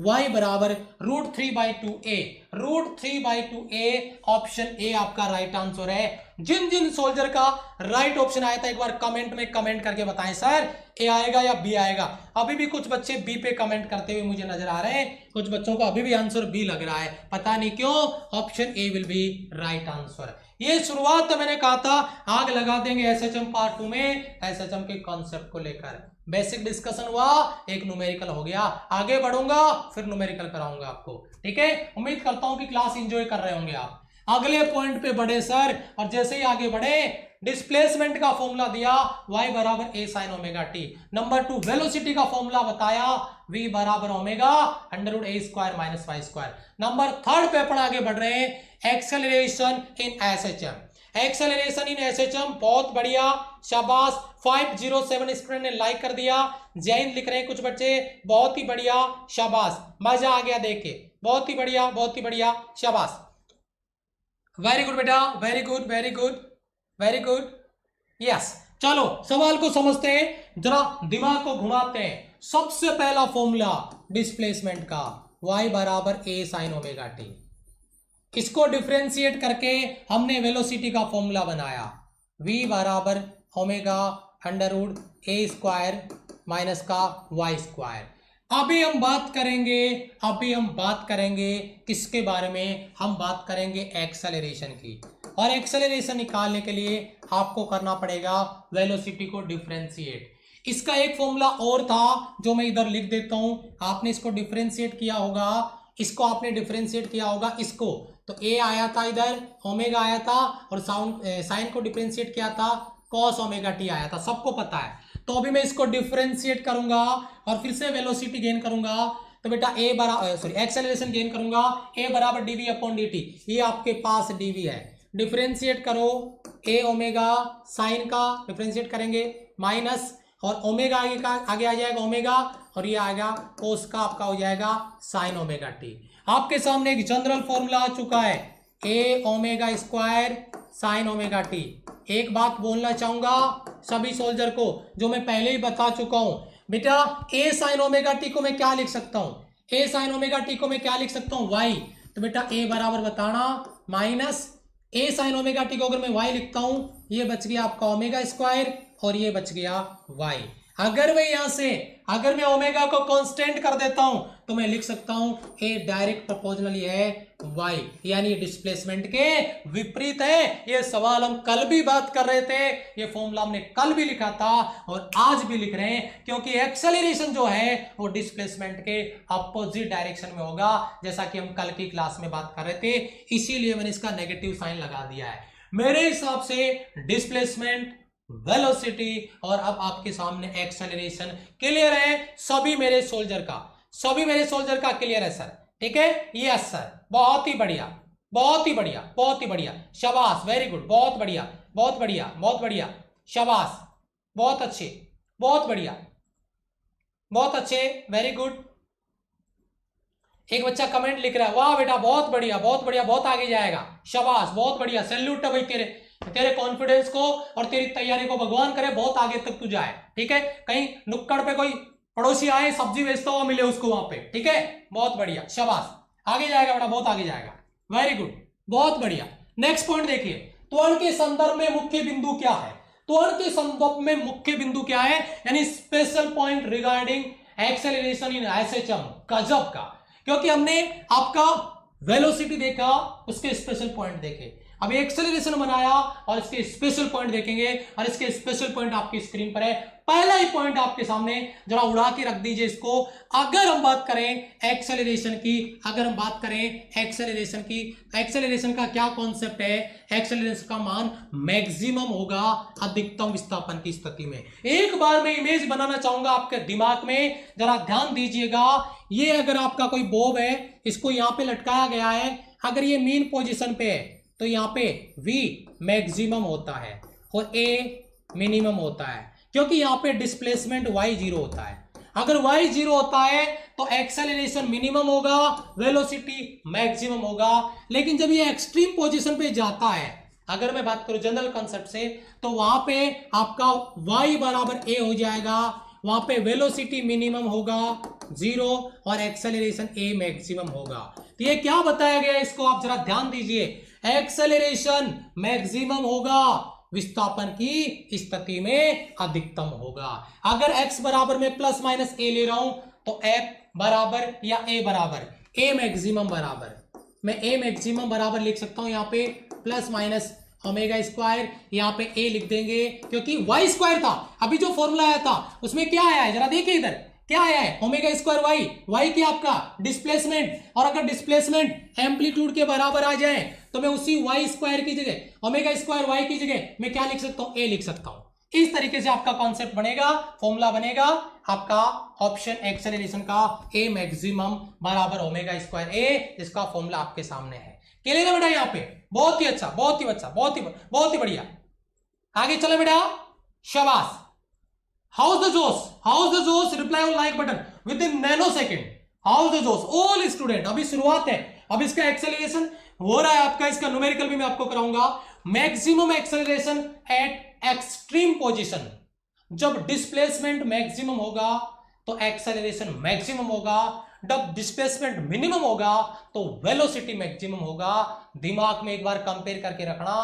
y बराबर √3/2a। √3/2a। ऑप्शन ए आपका राइट आंसर है। जिन जिन सोल्जर का राइट ऑप्शन आया था एक बार कमेंट में कमेंट करके बताएं सर ए आएगा या बी आएगा। अभी भी कुछ बच्चे बी पे कमेंट करते हुए मुझे नजर आ रहे हैं, कुछ बच्चों का अभी भी आंसर बी लग रहा है, पता नहीं क्यों। Option A will be right answer. ये शुरुआत तो मैंने कहा था आग लगा देंगे एसएचएम पार्ट 2 में एसएचएम के कॉन्सेप्ट को लेकर। बेसिक डिस्कशन हुआ, एक न्यूमेरिकल हो गया, आगे बढ़ूंगा फिर न्यूमेरिकल कराऊंगा आपको, ठीक है। उम्मीद करता हूं कि क्लास एंजॉय कर रहे होंगे आप। अगले पॉइंट पे बढ़े सर, और जैसे ही आगे बढ़े डिस्प्लेसमेंट का फॉर्मूला दिया y बराबर a sin omega T. Number 2 velocity का फॉर्मूला बताया v बराबर omega under root a square minus Y square. Number 3 पे अपन आगे बढ़ रहे हैं acceleration in SHM. Acceleration in SHM बहुत बढ़िया, शाबाश। 507 स्टूडेंट ने लाइक कर दिया, जैन लिख रहे हैं कुछ बच्चे, बहुत ही बढ़िया, शाबाश, मजा आ गया देख के, बहुत ही बढ़िया, बहुत ही बढ़िया, शाबाश, वेरी गुड बेटा, very good, very good, very good, yes. चलो सवाल को समझते हैं, जरा दिमाग को घुमाते हैं। सबसे पहला फॉर्मूला डिस्प्लेसमेंट का y बराबर a sin ओमेगा टी, इसको डिफरेंशिएट करके हमने वेलोसिटी का फॉर्मूला बनाया v बराबर omega under root a square minus का y स्क्वायर। अभी हम बात करेंगे किसके बारे में, हम बात करेंगे एक्सेलरेशन की। और एक्सेलरेशन निकालने के लिए आपको करना पड़ेगा वेलोसिटी को डिफरेंशिएट। इसका एक फॉर्मूला और था जो मैं इधर लिख देता हूं, आपने इसको डिफरेंशिएट किया होगा, इसको आपने डिफरेंशिएट किया होगा, इसको तो a आया था इधर, ओमेगा आया था, और साइन को डिफरेंशिएट किया था, कॉस ओमेगा टी आया था, सबको पता है। तो अभी मैं इसको डिफरेंशिएट करूंगा और फिर से वेलोसिटी गेन करूंगा, तो बेटा a बराबर एक्सेलरेशन गेन करूंगा a बराबर dv अपॉन dt, ये आपके पास dv है। डिफरेंशिएट करो a ओमेगा साइन का डिफरेंशिएट करेंगे माइनस, और ओमेगा आगे आ जाएगा ओमेगा, और ये आएगा कोस का आपका हो जाएगा साइन ओमेगा टी। आपके सामने एक जनरल फॉर्मूला आ चुका है a omega square sine omega T. एक बात बोलना चाहूंगा सभी सोल्जर को जो मैं पहले ही बता चुका हूं, बेटा a साइन ओमेगा टी को मैं क्या लिख सकता हूं, a साइन ओमेगा टी को मैं क्या लिख सकता हूं y, तो बेटा a बराबर बताना minus a sine omega T को अगर मैं y लिखता हूं, ये बच गया आपका ओमेगा स्क्वायर और ये बच गया y। अगर मैं यहां से अगर मैं ओमेगा को कांस्टेंट कर देता हूं तो मैं लिख सकता हूं a डायरेक्ट प्रोपोर्शनली है y, यानी डिस्प्लेसमेंट के विपरीत है। ये सवाल हम कल भी बात कर रहे थे, ये फॉर्मूला हमने कल भी लिखा था और आज भी लिख रहे हैं, क्योंकि एक्सेलरेशन जो है वो डिस्प्लेसमेंट के अपोजिट डायरेक्शन में होगा, जैसा कि हम कल की क्लास में बात कर रहे थे, इसीलिए मैंने इसका नेगेटिव साइन लगा दिया है। मेरे हिसाब से डिस्प्लेसमेंट, वेलोसिटी और अब आपके सामने एक्सेलरेशन क्लियर है सभी मेरे सोल्जर का क्लियर है सर, ठीक है। यस सर, बहुत ही बढ़िया, बहुत ही बढ़िया, बहुत ही बढ़िया, शाबाश, वेरी गुड, बहुत बढ़िया, बहुत बढ़िया, बहुत बढ़िया, शाबाश, बहुत अच्छे, बहुत बढ़िया, बहुत अच्छे, वेरी गुड। एक बच्चा कमेंट लिख रहा है, वाह बेटा बहुत बढ़िया, बहुत बढ़िया, बहुत आगे जाएगा, शाबाश, बहुत बढ़िया, सैल्यूट है भाई तेरे कॉन्फिडेंस को और तेरी तैयारी को, भगवान करे बहुत आगे तक तू जाए, ठीक है। कहीं नुक्कड़ पे कोई पड़ोसी आए सब्जी बेचता हुआ मिले उसको वहां पे, ठीक है, बहुत बढ़िया, शाबाश, आगे जाएगा बेटा, बहुत आगे जाएगा, वेरी गुड, बहुत बढ़िया। नेक्स्ट पॉइंट देखिए, त्वरण के संदर्भ में मुख्य बिंदु क्या है, त्वरण के संदर्भ में मुख्य बिंदु क्या है, यानी special point regarding acceleration in SHM. गजब का, क्योंकि हमने आपका वेलोसिटी देखा, उसके स्पेशल पॉइंट देखे, अभी एक्सेलरेशन बनाया और इसके स्पेशल पॉइंट देखेंगे, और इसके स्पेशल पॉइंट आपकी स्क्रीन पर है। पहला ही पॉइंट आपके सामने, जरा उड़ा के रख दीजिए इसको। अगर हम बात करें एक्सेलरेशन की, एक्सेलरेशन का क्या कॉन्सेप्ट है, एक्सेलरेशन का मान मैक्सिमम होगा अधिकतम विस्थापन की स्थिति में। एक बार मैं इमेज बनाना चाहूंगा आपके दिमाग में, जरा ध्यान दीजिएगा। ये अगर आपका कोई बॉब है, इसको यहां पे लटकाया गया है, अगर ये मीन पोजिशन पे है तो यहाँ पे v मैक्सिमम होता है और a मिनिमम होता है, क्योंकि यहाँ पे डिस्प्लेसमेंट y 0 होता है। अगर y 0 होता है तो एक्सेलरेशन मिनिमम होगा, वेलोसिटी मैक्सिमम होगा। लेकिन जब ये एक्सट्रीम पोजीशन पे जाता है, अगर मैं बात करूं जनरल कॉन्सेप्ट से, तो वहां पे आपका y बराबर a हो जाएगा वहां पे वेलोसिटी मिनिमम होगा 0 और एक्सेलरेशन ए मैक्सिमम होगा। तो ये क्या बताया गया, इसको आप जरा ध्यान दीजिए। एक्सेलरेशन मैक्सिमम होगा, विस्थापन की स्थिति में अधिकतम होगा। अगर x बराबर में प्लस माइनस ए ले रहा हूं तो f बराबर या a बराबर a मैक्सिमम बराबर, मैं a मैक्सिमम बराबर लिख सकता हूं यहां पे प्लस माइनस ओमेगा स्क्वायर, यहां पे a लिख देंगे क्योंकि y स्क्वायर था। अभी जो फॉर्मूला आया था उसमें क्या आया है, जरा देखिए इधर क्या आया है, ओमेगा स्क्वायर वाई, वाई क्या आपका डिस्प्लेसमेंट, और अगर डिस्प्लेसमेंट एम्पलीट्यूड के बराबर आ जाए तो मैं उसी वाई स्क्वायर की जगह ओमेगा स्क्वायर वाई की जगह मैं क्या लिख सकता हूं, ए लिख सकता हूं। इस तरीके से आपका कॉन्सेप्ट बनेगा, फॉर्मूला बनेगा आपका ऑप्शन एक्सेलरेशन का, ए मैक्सिमम बराबर ओमेगा स्क्वायर ए, इसका फॉर्मूला आपके सामने है। क्लियर है बेटा यहाँ पे, बहुत ही अच्छा, बहुत ही अच्छा, बहुत ही बढ़िया। आगे चले बेटा, शाबाश। हाउस द जोश, हाउस द जोश, reply on like button with in nano second. House the जोश ऑल स्टूडेंट, अभी शुरुआत है, अब इसका एक्सेलरेशन हो रहा है आपका, इसका न्यूमेरिकल भी मैं आपको कराऊंगा। Maximum acceleration at extreme position, जब डिस्प्लेसमेंट मैक्सिमम होगा तो एक्सेलरेशन मैक्सिमम होगा, जब डिस्प्लेसमेंट मिनिमम होगा तो वेलोसिटी मैक्सिमम होगा। दिमाग में एक बार कंपेयर करके रखना,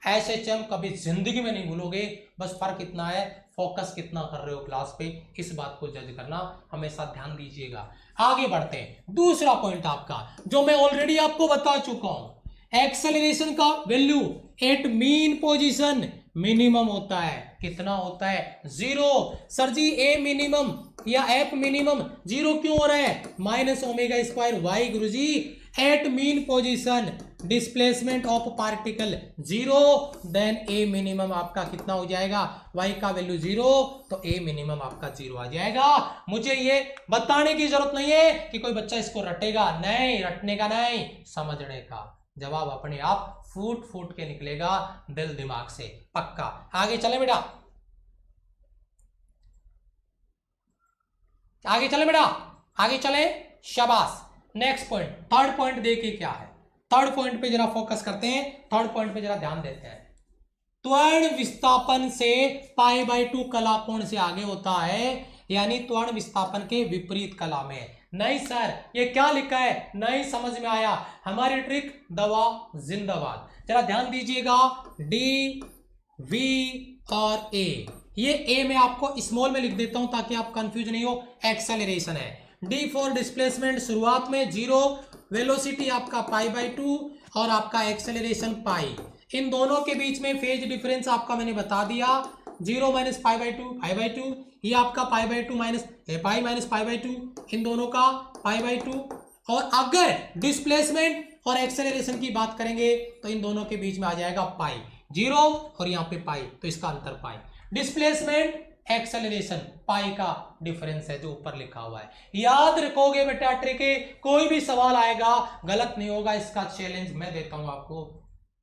एसएचएम कभी जिंदगी में नहीं भूलोगे। बस फर्क इतना है, फोकस कितना कर रहे हो क्लास पे, इस बात को जज करना, हमेशा ध्यान दीजिएगा। आगे बढ़ते हैं, दूसरा पॉइंट आपका जो मैं ऑलरेडी आपको बता चुका हूं, एक्सेलरेशन का value at mean position minimum होता है। कितना होता है, 0। सर जी ए मिनिमम या एफ मिनिमम 0 क्यों हो रहा है, माइनस ओमेगा स्क्वायर वाई गुरुजी, at mean position displacement of particle 0, then A minimum आपका कितना हो जाएगा, y का वैल्यू 0, तो ए मिनिमम आपका 0 आ जाएगा। मुझे ये बताने की जरूरत नहीं है कि कोई बच्चा इसको रटेगा, नहीं रटने का, नहीं समझने का। जवाब अपने आप फूट फूट के निकलेगा दिल दिमाग से, पक्का। आगे चले बेटा, आगे चले बेटा, आगे चले, शाबाश। नेक्स्ट पॉइंट, थर्ड पॉइंट देखिए क्या है, थर्ड पॉइंट पे जरा फोकस करते हैं, थर्ड पॉइंट पे जरा ध्यान देते हैं। त्वरण विस्थापन से π/2 कला कोण से आगे होता है, यानी त्वरण विस्थापन के विपरीत कला में। नहीं सर ये क्या लिखा है, नहीं समझ में आया, हमारी ट्रिक दवा जिंदाबाद। जरा ध्यान दीजिएगा, डी वी और ए, ये ए में आपको स्मॉल में लिख देता हूं ताकि आप कंफ्यूज नहीं हो, एक्सेलरेशन है। डी फॉर डिस्प्लेसमेंट शुरुआत में 0, वेलोसिटी आपका π/2 और आपका एक्सेलरेशन पाई। इन दोनों के बीच में फेज डिफरेंस आपका मैंने बता दिया, 0 माइनस π/2, ये आपका π/2 माइनस पाई माइनस π/2, इन दोनों का π/2। और अगर डिस्प्लेसमेंट और एक्सेलरेशन की बात करेंगे तो इन दोनों के बीच में आ जाएगा पाई, 0 और यहाँ पे पाई, तो इसका अंतर पाई। डिस्प्लेसमेंट एक्सेलरेशन पाई का डिफरेंस है जो ऊपर लिखा हुआ है। याद रखोगे बेटा ट्रिक, कोई भी सवाल आएगा गलत नहीं होगा, इसका चैलेंज मैं देता हूं आपको।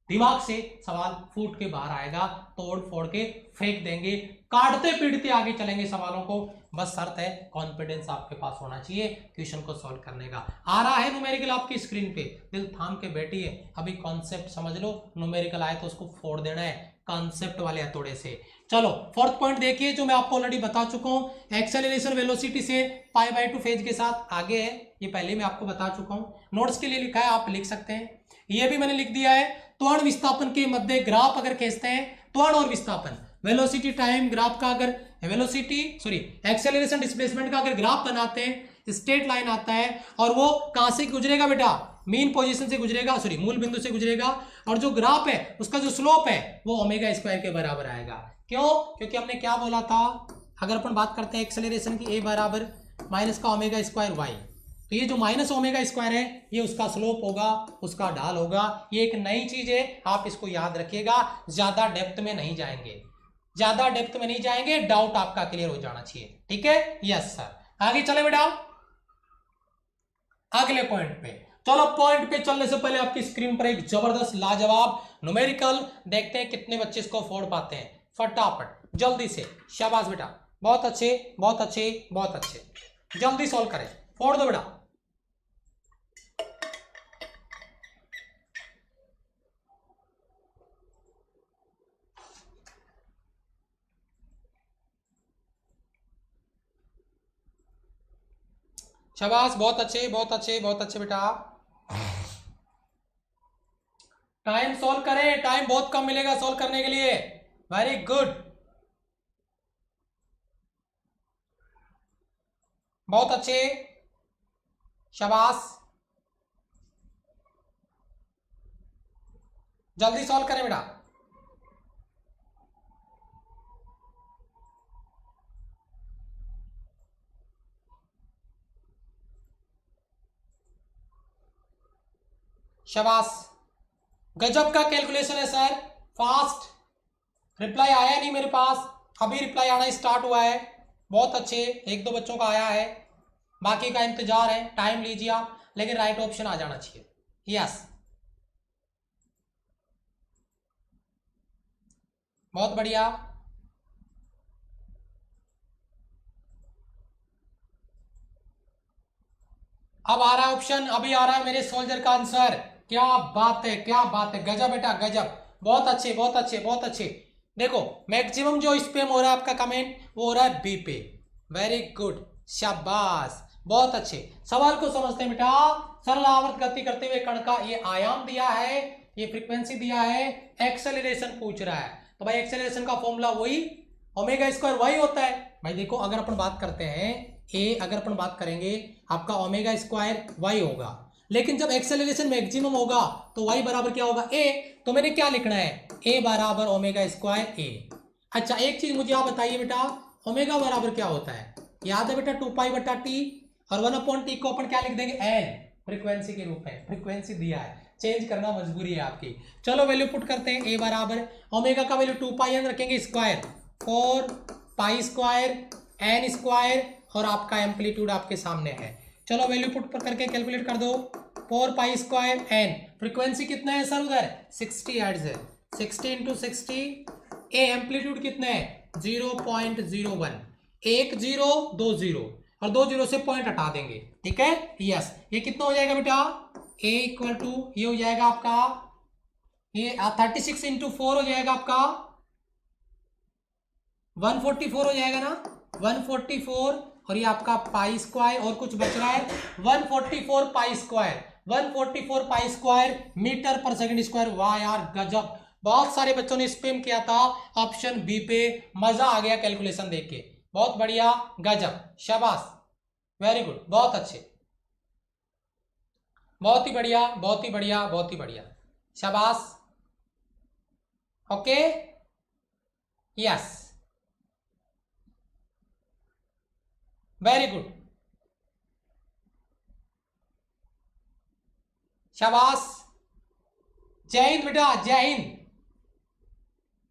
दिमाग से सवाल फूट के बाहर आएगा, तोड़ फोड़ के फेंक देंगे, काटते पीटते आगे चलेंगे सवालों को। बस शर्त है कॉन्फिडेंस आपके पास होना चाहिए क्वेश्चन को सॉल्व करने का। आ रहा है न्यूमेरिकल आपकी स्क्रीन पे, दिल थाम के बैठिए, अभी कॉन्सेप्ट समझ लो, न्यूमेरिकल आए तो उसको फोड़ देना है कॉन्सेप्ट वाले हथौड़े से। चलो फोर्थ पॉइंट देखिए जो मैं आपको ऑलरेडी बता चुका हूं, एक्सेलरेशन वेलोसिटी से π/2 फेज के साथ आगे है, ये पहले मैं आपको बता चुका हूं, नोट्स के लिए लिखा है आप लिख सकते हैं, ये भी मैंने लिख दिया है। त्वरण विस्थापन के मध्य ग्राफ अगर खींचते हैं, त्वरण और विस्थापन वेलोसिटी टाइम ग्राफ का अगर एक्सेलरेशन डिस्प्लेसमेंट का अगर ग्राफ बनाते हैं, स्ट्रेट लाइन आता है और वो कहां से गुजरेगा बेटा, मीन पोजीशन से गुजरेगा, मूल बिंदु से गुजरेगा, और जो ग्राफ है उसका जो स्लोप है वो ओमेगा स्क्वायर के बराबर आएगा। क्यों, क्योंकि हमने क्या बोला था, अगर अपन बात करते हैं एक्सेलरेशन की, ए बराबर माइनस का ओमेगा स्क्वायर वाई, तो ये जो माइनस ओमेगा स्क्वायर है ये उसका स्लोप होगा, उसका ढाल होगा। ये एक नई चीज है, आप इसको याद रखिएगा, ज्यादा डेप्थ में नहीं जाएंगे, ज्यादा डेप्थ में नहीं जाएंगे, डाउट आपका क्लियर हो जाना चाहिए, ठीक है। यस सर, आगे चले बेटा अगले पॉइंट पे। चलो पॉइंट पे चलने से पहले आपकी स्क्रीन पर एक जबरदस्त लाजवाब न्यूमेरिकल देखते हैं कितने बच्चे इसको फोड़ पाते हैं, फटाफट जल्दी से। शाबाश बेटा, बहुत अच्छे बहुत अच्छे बहुत अच्छे, जल्दी सॉल्व करें, फोड़ दो बेटा। शाबाश, बहुत अच्छे बहुत अच्छे बहुत अच्छे बेटा। टाइम सॉल्व करें, टाइम बहुत कम मिलेगा सॉल्व करने के लिए। वेरी गुड, बहुत अच्छे, शाबाश, जल्दी सॉल्व करें बेटा। शाबाश, गजब का कैलकुलेशन है सर, फास्ट। रिप्लाई आया नहीं मेरे पास, अभी रिप्लाई आना स्टार्ट हुआ है। बहुत अच्छे, एक दो बच्चों का आया है, बाकी का इंतजार है। टाइम लीजिए आप, लेकिन राइट ऑप्शन आ जाना चाहिए। यस, बहुत बढ़िया। अब आ रहा है ऑप्शन, अभी आ रहा है मेरे सोल्जर का आंसर। क्या बात है, क्या बात है, गजब बेटा गजब, बहुत अच्छे बहुत अच्छे बहुत अच्छे। देखो मैक्सिमम जो स्पैम हो रहा है आपका कमेंट, वो हो रहा है बी पे। वेरी गुड, शाबाश, बहुत अच्छे। सवाल को समझते हैं बेटा। सरल आवर्त गति करते हुए कण का ये आयाम दिया है, ये फ्रीक्वेंसी दिया है, एक्सेलरेशन पूछ रहा है। तो भाई एक्सेलरेशन का फॉर्मूला वही ओमेगा स्क्वायर वाई होता है। भाई देखो, अगर अपन बात करते हैं ए, अगर अपन बात करेंगे आपका ओमेगा स्क्वायर वाई होगा, लेकिन जब एक्सेलरेशन मैक्सिमम होगा तो वाई बराबर क्या होगा, ए। तो मैंने क्या लिखना है, ए बराबर ओमेगा स्क्वायर ए। अच्छा एक चीज मुझे आप बताइए बेटा, ओमेगा बराबर क्या होता है, याद है बेटा 2π/t, और 1/t को अपन क्या लिख देंगे, एन, फ्रीक्वेंसी के रूप में। फ्रीक्वेंसी दिया है, चेंज करना मजबूरी है आपकी। चलो वैल्यू पुट करते हैं, ए बराबर ओमेगा का वैल्यू 2πn रखेंगे स्क्वायर, 4π² एन स्क्वायर, और आपका एम्पलीट्यूड आपके सामने है। चलो वैल्यू पुट पर करके कैलकुलेट कर दो, 4π² एन। फ्रीक्वेंसी कितना है सर उधर, 60 हर्ट्ज है, 60 × 60। ए एम्पलीट्यूड कितना है, 0.01, 1 0 2 0, और 2 0 से पॉइंट हटा देंगे, ठीक है। यस, ये कितना हो जाएगा बेटा, ए इक्वल टू ये हो जाएगा आपका, ये 36 × 4 हो जाएगा आपका 144 हो जाएगा ना, 144, और ये आपका π² और कुछ बच रहा है 144 π², 144 π² मीटर/सेकंड²। वाह यार गजब, बहुत सारे बच्चों ने स्पैम किया था ऑप्शन बी पे, मजा आ गया कैलकुलेशन देख के। बहुत बढ़िया, गजब, शाबाश, वेरी गुड, बहुत अच्छे, बहुत ही बढ़िया बहुत ही बढ़िया बहुत ही बढ़िया, शाबाश। ओके, यस, वेरी गुड, शाबाश, जय हिंद बेटा, जय हिंद।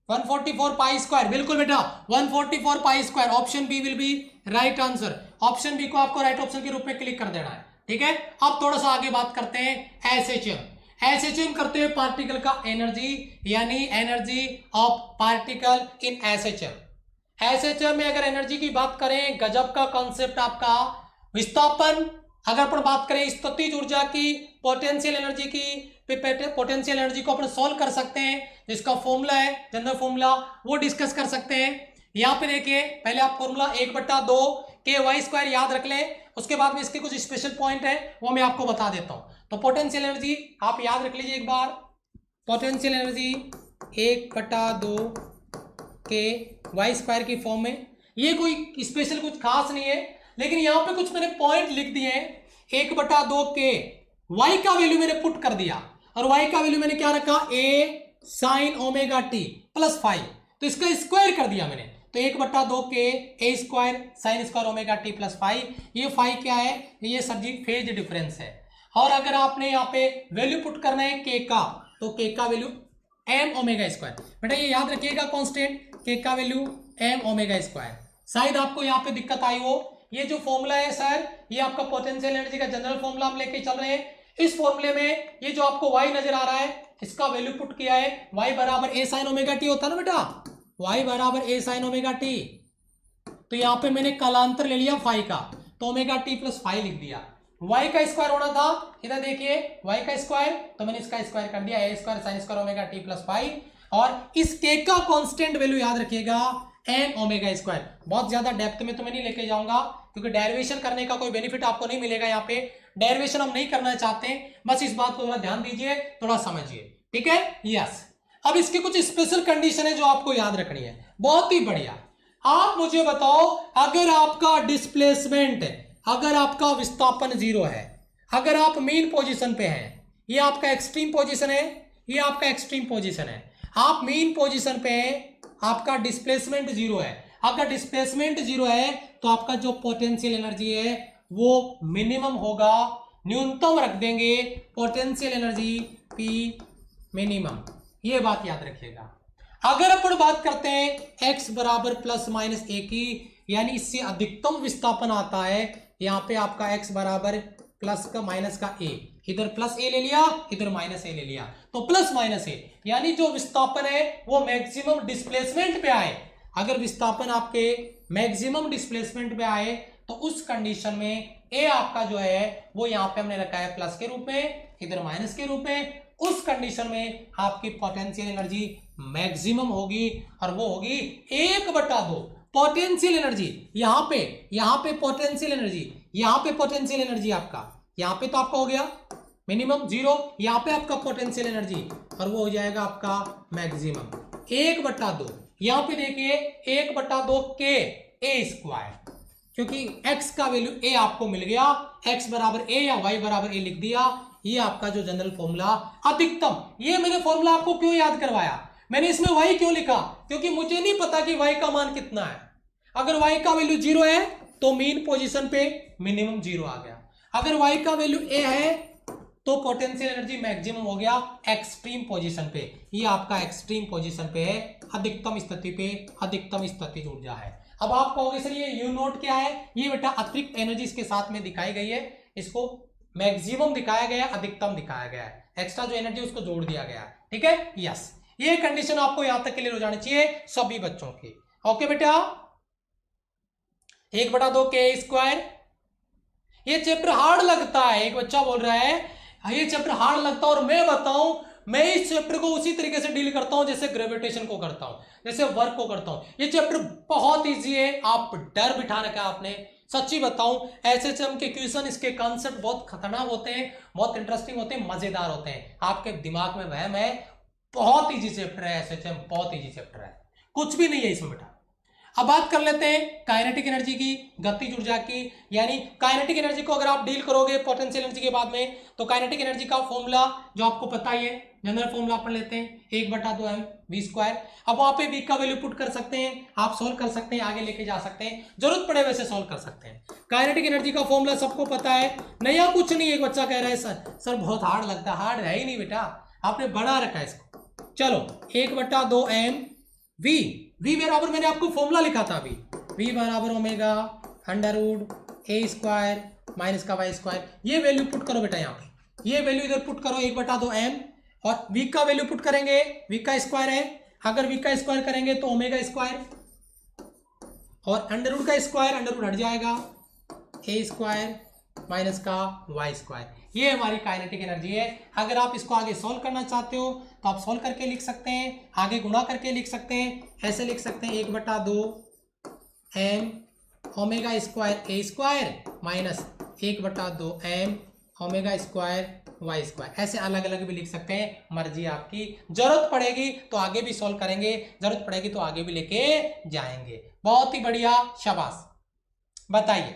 144 π², बिल्कुल बेटा 144 π², option B will be right answer. Option B को आपको राइट ऑप्शन के रूप में क्लिक कर देना है, ठीक है। अब थोड़ा सा आगे बात करते हैं एसएचएम। एसएचएम करते हुए पार्टिकल का एनर्जी, यानी energy of particle in SHM. SHM में अगर एनर्जी की बात करें, गजब का कॉन्सेप्ट आपका। विस्थापन, अगर अपन बात करें स्थितिज ऊर्जा की, पोटेंशियल एनर्जी की, पोटेंशियल एनर्जी को अपन सोल्व कर सकते हैं, जिसका फॉर्मूला है जनरल फॉर्मूला, वो डिस्कस कर सकते हैं। यहाँ पे देखिए, पहले आप फॉर्मूला 1/2 KY² याद रख लें, उसके बाद में इसके कुछ स्पेशल पॉइंट है वो मैं आपको बता देता हूं। तो पोटेंशियल एनर्जी आप याद रख लीजिए एक बार, पोटेंशियल एनर्जी 1/2 KY² की फॉर्म में। ये कोई स्पेशल कुछ खास नहीं है, लेकिन यहाँ पे कुछ मैंने पॉइंट लिख दिए हैं। 1/2 K, y का वैल्यू मैंने पुट कर दिया, और y का वैल्यू मैंने क्या रखा, a sin ωt + 5, तो इसका स्क्वायर कर दिया मैंने। तो 1/2 K a² sin² ωt + 5, ये 5 क्या है, ये सब्जी फेज डिफरेंस है। और अगर आपने यहाँ पे वैल्यू पुट करना है k का, तो k का वैल्यू m⍵²। बेटा ये याद रखिएगा कांस्टेंट, k का वैल्यू m⍵²। शायद आपको यहाँ पे दिक्कत आई हो। ये जो फॉर्मूला है सर, ये आपका पोटेंशियल एनर्जी का जनरल फॉर्मूला हम लेके चल रहे हैं। इस फॉर्मूले में ये जो आपको y नजर आ रहा है, इसका वैल्यू पुट किया है, y बराबर a sin ωt होता है ना बेटा, y बराबर a sin ωt। तो यहाँ पे मैंने कालांतर ले लिया फाई का, तो ωt + 5 लिख दिया। y का स्क्वायर होना था, इधर देखिए y का स्क्वायर, तो मैंने इसका स्क्वायर कर दिया, a² sin² ωt + 5। और इस k का कांस्टेंट वैल्यू याद रखिएगा, एम ओमेगा स्क्वायर। बहुत ज्यादा डेप्थ में तो मैं नहीं लेके जाऊंगा क्योंकि डेरिवेशन करने का कोई बेनिफिट आपको नहीं मिलेगा। यहाँ पे डेरिवेशन हम नहीं करना चाहते हैं, बस इस बात को थोड़ा ध्यान दीजिए, थोड़ा समझिए, ठीक है। यस, अब इसके कुछ स्पेशल कंडीशन है जो आपको याद रखनी है। बहुत ही बढ़िया। आप मुझे बताओ, अगर आपका डिस्प्लेसमेंट, अगर आपका विस्थापन 0 है, अगर आप मीन पोजीशन पे हैं, ये आपका एक्सट्रीम पोजीशन है, ये आपका एक्सट्रीम पोजीशन है, आप मीन पोजीशन पे हैं, आपका डिस्प्लेसमेंट 0 है। अगर डिस्प्लेसमेंट 0 है तो आपका जो पोटेंशियल एनर्जी है वो मिनिमम होगा, न्यूनतम रख देंगे पोटेंशियल एनर्जी P मिनिमम, ये बात याद रखिएगा। अगर अपन बात करते हैं x बराबर प्लस माइनस a की, यानी इससे अधिकतम विस्थापन आता है, यहाँ पे आपका x बराबर प्लस का माइनस का a, इधर प्लस a ले लिया, इधर माइनस a ले लिया, तो प्लस माइनस a, यानी जो विस्थापन है वो मैक्सिमम डिस्प्लेसमेंट पे आए। अगर विस्थापन आपके मैक्सिमम डिस्प्लेसमेंट पे आए तो उस कंडीशन में a आपका जो है वो यहाँ पे हमने रखा है प्लस के रूप में, इधर माइनस के रूप में। उस कंडीशन में आपकी पोटेंशियल एनर्जी मैक्सिमम होगी और वो होगी 1/2 पोटेंशियल एनर्जी। यहाँ पे पोटेंशियल एनर्जी, यहाँ पे पोटेंशियल एनर्जी आपका, यहाँ पे तो आपका हो गया मिनिमम 0, यहाँ पे आपका पोटेंशियल एनर्जी और वो हो जाएगा आपका मैक्सिमम 1/2। यहाँ पे देखिए 1/2 के ए स्क्वायर, क्योंकि x का वैल्यू a आपको मिल गया, x बराबर a या y बराबर a लिख दिया। ये आपका जो जनरल फॉर्मूला अधिकतम, ये मैंने फॉर्मूला आपको क्यों याद करवाया, मैंने इसमें y क्यों लिखा, क्योंकि मुझे नहीं पता कि y का मान कितना है। अगर y का वैल्यू 0 है तो मीन पोजीशन पे मिनिमम 0 आ गया, अगर y का वैल्यू a है तो पोटेंशियल एनर्जी मैक्सिमम हो गया एक्सट्रीम पोजीशन पे। ये आपका एक्सट्रीम पोजीशन पे है, अधिकतम स्थिति पे अधिकतम स्थिति ऊर्जा है। अब आप कहोगे सर ये यू नोट क्या है, ये बेटा अतिरिक्त एनर्जी इसके साथ में दिखाई गई है, इसको मैक्सिमम दिखाया गया है, अधिकतम दिखाया गया है, एक्स्ट्रा जो एनर्जी उसको जोड़ दिया गया है, ठीक है। यस, ये कंडीशन आपको यहां तक क्लियर हो जानी चाहिए सभी बच्चों की। ओके बेटा, 1/2 के स्क्वायर। ये चैप्टर हार्ड लगता है, एक बच्चा बोल रहा है ये चैप्टर हार्ड लगता है, और मैं बताऊं मैं इस चैप्टर को उसी तरीके से डील करता हूं जैसे ग्रेविटेशन को करता हूं, जैसे वर्क को करता हूं। ये चैप्टर बहुत इजी है, आप डर बिठा रखा है आपने। सच्ची बताऊं एसएचएम के क्वेश्चन, इसके कॉन्सेप्ट बहुत खतरनाक होते हैं, बहुत इंटरेस्टिंग होते हैं, मजेदार होते हैं, आपके दिमाग में वहम है। बहुत इजी चैप्टर है एसएचएम, बहुत इजी चैप्टर है, कुछ भी नहीं है इसमें बेटा। अब बात कर लेते हैं काइनेटिक एनर्जी की, गतिज ऊर्जा की। यानी काइनेटिक एनर्जी को अगर आप डील करोगे पोटेंशियल एनर्जी के बाद में, तो काइनेटिक एनर्जी का फॉर्मूला जो आपको पता ही है, जनरल फॉर्मूला अपन लेते हैं 1/2 mv²। अब वहां पे v का वैल्यू पुट कर सकते हैं, आप सोल्व कर सकते हैं, आगे लेके जा सकते हैं, जरूरत पड़े वैसे सोल्व कर सकते हैं। काइनेटिक एनर्जी का फॉर्मूला सबको पता है, नया कुछ नहीं। एक बच्चा कह रहा है सर बहुत हार्ड लगता है, हार्ड है ही नहीं बेटा, आपने बना रखा है इसको। चलो 1/2 mv, v बराबर मैंने आपको फॉर्मूला लिखा था अभी, v बराबर ओमेगा √a² माइनस का y²। ये वैल्यू पुट करो बेटा, यहाँ पे ये वैल्यू इधर पुट करो 1/2 m, और v का वैल्यू पुट करेंगे, v का स्क्वायर है, अगर v का स्क्वायर करेंगे तो ओमेगा² और अंडर का स्क्वायर अंडर हट जाएगा, a² माइनस का y²। ये हमारी काइनेटिक एनर्जी है। अगर आप इसको आगे सोल्व करना चाहते हो तो आप सोल्व करके लिख सकते हैं, आगे गुणा करके लिख सकते हैं, ऐसे लिख सकते हैं 1/2 m ओमेगा² माइनस 1/2 m ओमेगा² y²। ऐसे अलग अलग भी लिख सकते हैं, मर्जी आपकी। जरूरत पड़ेगी तो आगे भी सोल्व करेंगे, जरूरत पड़ेगी तो आगे भी लेके जाएंगे। बहुत ही बढ़िया, शाबाश। बताइए,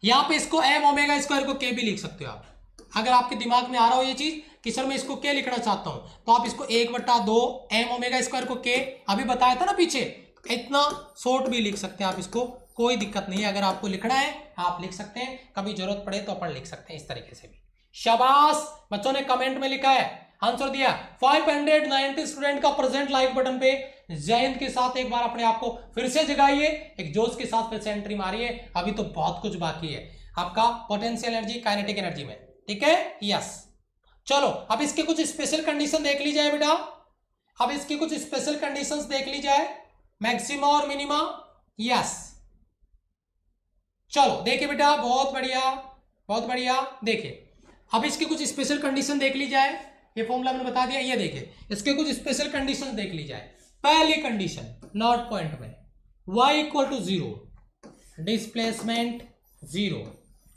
यहां पे इसको m ओमेगा² को k भी लिख सकते हो आप। अगर आपके दिमाग में आ रहा हो ये चीज कि सर मैं इसको k लिखना चाहता हूं, तो आप इसको 1/2 m ओमेगा² को k, अभी बताया था ना पीछे, इतना शॉर्ट भी लिख सकते हैं आप इसको, कोई दिक्कत नहीं है। अगर आपको लिखना है आप लिख सकते हैं, कभी जरूरत पड़े तो अपन लिख सकते हैं इस तरीके से भी। शाबाश, बच्चों ने कमेंट में लिखा है, आंसर दिया। 590 स्टूडेंट का प्रेजेंट लाइक बटन पे जय हिंद के साथ एक बार अपने आप को फिर से जगाइए, एक जोश के साथ फिर से एंट्री मारिए। अभी तो बहुत कुछ बाकी है आपका पोटेंशियल एनर्जी काइनेटिक एनर्जी में, ठीक है। यस, चलो अब इसके कुछ स्पेशल कंडीशन देख ली जाए बेटा, अब इसकी कुछ स्पेशल कंडीशंस देख ली जाए, मैक्सिमा और मिनिमा। यस, चलो देखिए बेटा, बहुत बढ़िया बहुत बढ़िया। देखिए अब इसकी कुछ स्पेशल कंडीशन देख ली जाए, ये फॉर्मूला मैंने बता दिया, ये देखिए इसके कुछ स्पेशल कंडीशन देख ली जाए। पहली कंडीशन नॉट पॉइंट में y equal to 0, displacement 0,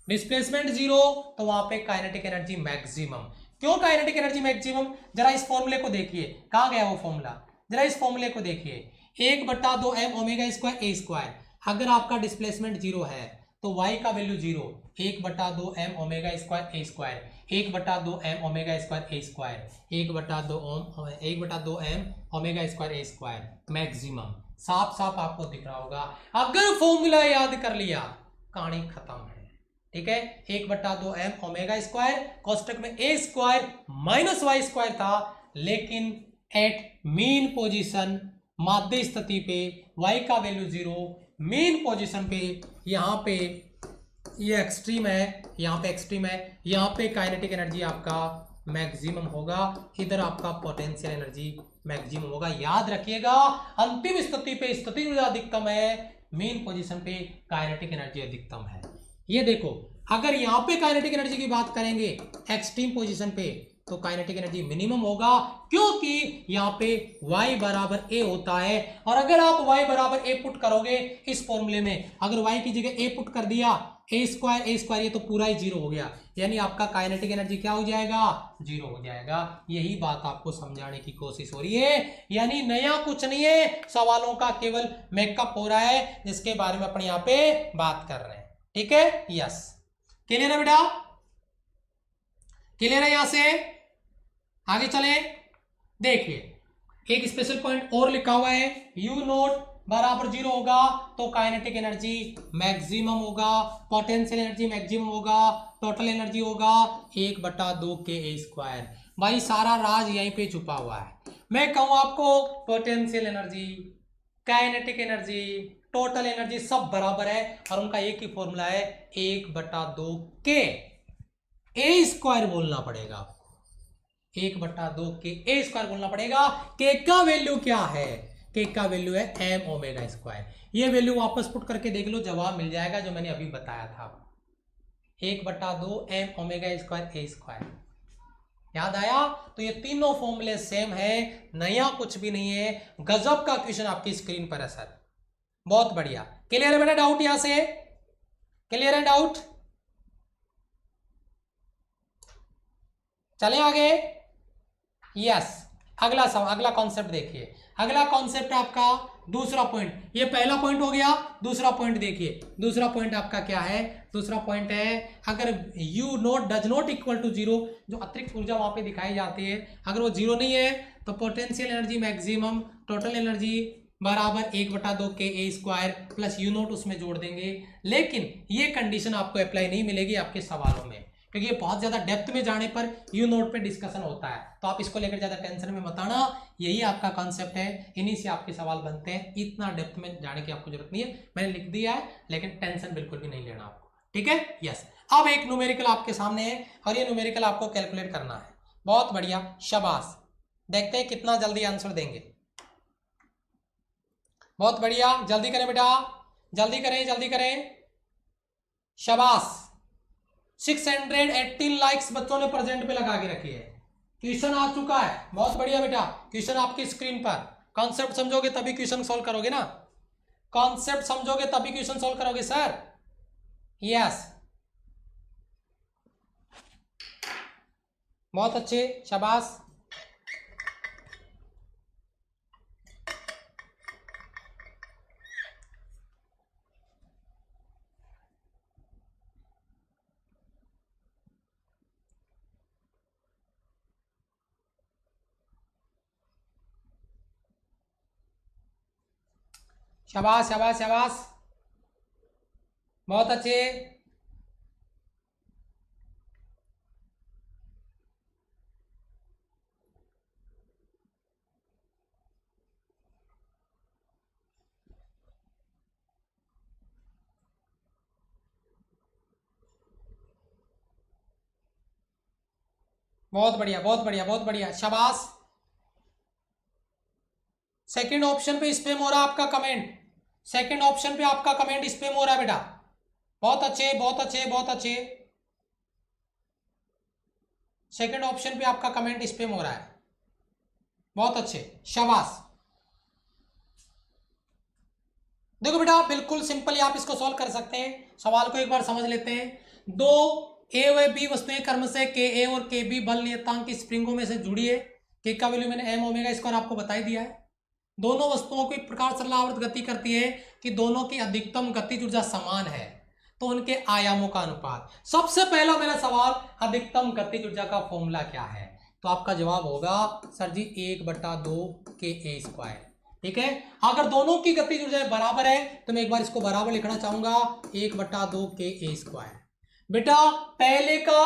displacement 0, तो वहां पे काइनेटिक एनर्जी मैक्सिमम। क्यों काइनेटिक एनर्जी मैक्सिमम? जरा इस फॉर्मूले को देखिए, कहां गया वो फॉर्मूला, जरा इस फॉर्मूले को देखिए, 1/2 m omega square a square. अगर आपका डिस्प्लेसमेंट 0 है तो y का value 0, 1/2 m omega square a square, 1/2 m omega square a square, 1/2 m omega square a square maximum. साफ साफ आपको दिख रहा होगा। अगर फॉर्मूला याद कर लिया कहानी खत्म है। ठीक है, 1/2 m ओमेगा स्क्वायर, कोष्टक में a square minus y square था, लेकिन एट मीन पोजीशन माध्य स्थिति पे y का वैल्यू 0, मीन पोजीशन पे यहाँ पे ये एक्सट्रीम है, यहाँ पे एक्सट्रीम है, यहाँ पे काइनेटिक एनर्जी आपका मैक्सिमम होगा, इधर आपका पोटेंशियल एनर्जी मैक्सिमम होगा। याद रखिएगा, अंतिम स्थिति पे स्थिति ऊर्जा अधिकतम है, मेन पोजीशन पे काइनेटिक एनर्जी अधिकतम है। ये देखो, अगर यहाँ पे काइनेटिक एनर्जी की बात करेंगे एक्सट्रीम पोजीशन पे, तो काइनेटिक एनर्जी मिनिमम होगा, क्योंकि यहाँ पे y बराबर a होता है। और अगर आप y बराबर a पुट करोगे इस फॉर्मूले में, अगर y की जगह a पुट कर दिया, a स्क्वायर, ये तो पूरा ही 0 हो गया, यानी आपका काइनेटिक एनर्जी क्या हो जाएगा? 0 हो जाएगा। यही बात आपको समझाने की कोशिश हो रही है, यानी नया कुछ नहीं है, सवालों का केवल मेकअप हो रहा है, जिसके बारे में अपन यहाँ पे बात कर रहे हैं। ठीक है, यस, क्लियर है बेटा? क्लियर है? यहां से आगे चले, देखिए एक स्पेशल पॉइंट और लिखा हुआ है, U नोट बराबर 0 होगा तो काइनेटिक एनर्जी मैक्सिमम होगा, पोटेंशियल एनर्जी मैक्सिमम होगा, टोटल एनर्जी होगा 1/2 KA स्क्वायर। भाई सारा राज यहीं पे छुपा हुआ है। मैं कहूं आपको potential energy, kinetic energy, total energy सब बराबर है और उनका एक ही फॉर्मूला है, 1/2 KA स्क्वायर बोलना पड़ेगा आपको, 1/2 KA स्क्वायर बोलना पड़ेगा। K का वैल्यू क्या है? K का वैल्यू है m ओमेगा स्क्वायर। ये वैल्यू वापस पुट करके देख लो, जवाब मिल जाएगा जो मैंने अभी बताया था, 1/2 m omega square a square. याद आया? तो ये तीनों फॉर्मूले सेम है, नया कुछ भी नहीं है। गजब का क्वेश्चन आपकी स्क्रीन पर है सर, बहुत बढ़िया। क्लियर है बेटा? डाउट यहां से क्लियर है? डाउट? चले आगे। यस, अगला कॉन्सेप्ट देखिए। अगला कॉन्सेप्ट आपका दूसरा पॉइंट, ये पहला पॉइंट हो गया, दूसरा पॉइंट देखिए। दूसरा पॉइंट आपका क्या है? दूसरा पॉइंट है, अगर U not does not equal to 0, जो अतिरिक्त ऊर्जा वहां पे दिखाई जाती है, अगर वो 0 नहीं है तो potential energy maximum, total energy बराबर 1/2 KA square plus U note उसमें जोड़ देंगे। लेकिन ये कंडीशन आपको अप्लाई नहीं मिलेगी आपके सवालों में, क्योंकि ये बहुत ज्यादा डेप्थ में जाने पर U नोट पे डिस्कशन होता है, तो आप इसको लेकर ज्यादा टेंशन में मत आना। यही आपका कॉन्सेप्ट है, इन्हीं से आपके सवाल बनते हैं, इतना डेप्थ में जाने की आपको जरूरत नहीं है, मैंने लिख दिया है, लेकिन टेंशन बिल्कुल भी नहीं लेना आपको। ठीक है, यस। अब एक न्यूमेरिकल आपके सामने है और ये न्यूमेरिकल आपको कैलकुलेट करना है। बहुत बढ़िया, शाबाश। देखते हैं कितना जल्दी आंसर देंगे। बहुत बढ़िया, जल्दी करें बेटा, जल्दी करें, जल्दी करें, शाबाश। 618 लाइक्स बच्चों ने प्रेजेंट पे लगा के रखी है। क्वेश्चन आ चुका है, बहुत बढ़िया बेटा। क्वेश्चन आपकी स्क्रीन पर, कॉन्सेप्ट समझोगे तभी क्वेश्चन सॉल्व करोगे ना, कॉन्सेप्ट समझोगे तभी क्वेश्चन सॉल्व करोगे सर। यस, बहुत अच्छे, शाबाश। शाबाश शाबाश शाबाश, बहुत अच्छे। बहुत बढ़िया, बहुत बढ़िया, बहुत बढ़िया, शाबाश। सेकंड ऑप्शन पे स्पैम हो रहा है आपका कमेंट, सेकंड ऑप्शन पे आपका कमेंट स्पैम हो रहा है बेटा। बहुत अच्छे, बहुत अच्छे, बहुत अच्छे। सेकंड ऑप्शन पे आपका कमेंट स्पैम हो रहा है, बहुत अच्छे, शाबाश। देखो बेटा बिल्कुल सिंपली आप इसको सॉल्व कर सकते हैं। सवाल को एक बार समझ लेते हैं। दो ए व बी वस्तुएं क्रम से के ए और के बी बल नियतांक की स्प्रिंगों में से जुड़ी है। के का वैल्यू मैंने एम ओमेगा स्क्वायर आपको बता ही दिया है। दोनों वस्तुओं को इस प्रकार सरलावर्त गति करती है कि दोनों की अधिकतम गतिज ऊर्जा समान है, तो उनके आयामों का अनुपात। सबसे पहला मेरा सवाल, अधिकतम गतिज ऊर्जा का फॉर्मूला क्या है? तो आपका जवाब होगा सर जी 1/2 के ए स्क्वायर। ठीक है, अगर दोनों की गतिज ऊर्जा बराबर है तो मैं एक बार इसको बराबर लिखना चाहूंगा 1/2 के ए स्क्वायर। बेटा पहले का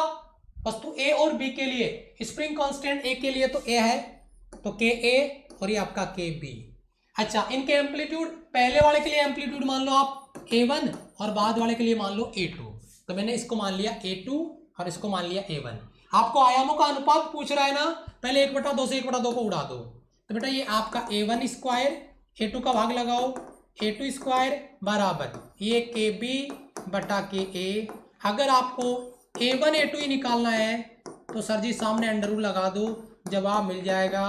वस्तु ए और बी के लिए स्प्रिंग कांस्टेंट ए के लिए तो ए है, तो के ए और ये आपका के बी। अच्छा, इनके एम्पलीट्यूड, पहले वाले के लिए एम्पलीट्यूड मान लो आप A1 और बाद वाले के लिए मान लो A2। तो मैंने इसको मान लिया A2 और इसको मान लिया A1। आपको आयामों का अनुपात पूछ रहा है ना, पहले 1/2 से 1/2 को उड़ा दो। तो बेटा ये आपका A1 स्क्वायर, A2 का भाग लगाओ, A2 स्क्वायर बराबर ये KB/KA। अगर आपको A1 A2 ही निकालना है तो सर जी सामने अंडर रूट लगा दो, जवाब मिल जाएगा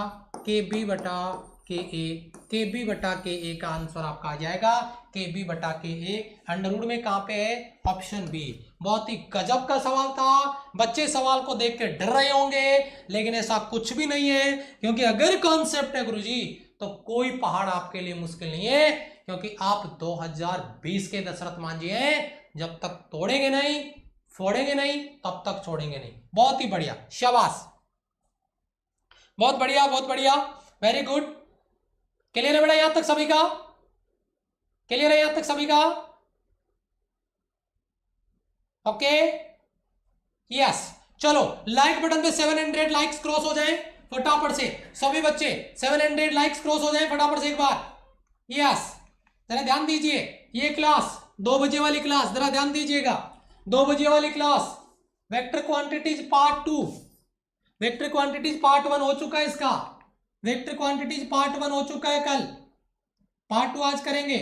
KB/KA। KB/KA का आंसर आपका आ जाएगा KB/KA। अंडर रूट में कहां पे है? Option B. बहुत ही गजब का सवाल था। बच्चे सवाल को देख के डर रहे होंगे, लेकिन ऐसा कुछ भी नहीं है, क्योंकि अगर कॉन्सेप्ट है गुरुजी तो कोई पहाड़ आपके लिए मुश्किल नहीं है, क्योंकि आप 2020 के दशरथ मांझी हैं। जब तक तोड़ेंगे नहीं, फोड़ेंगे नहीं, तब तक छोड़ेंगे नहीं। बहुत ही बढ़िया, शाबाश, बहुत बढ़िया, बहुत बढ़िया, वेरी गुड। क्लियर है बेटा यहां तक सभी का? क्लियर है यहां तक सभी का? Okay, yes. चलो लाइक बटन पे 700 लाइक्स क्रॉस हो जाएं फटाफट से सभी बच्चे। 700 लाइक्स क्रॉस हो जाएं फटाफट से एक बार। यस, जरा ध्यान दीजिए। ये क्लास 2 बजे वाली क्लास, जरा ध्यान दीजिएगा। 2 बजे वाली class vector quantities part 2, vector quantities part 1 हो चुका है इसका। वेक्टर क्वांटिटीज पार्ट 1 हो चुका है कल। पार्ट 2 आज करेंगे,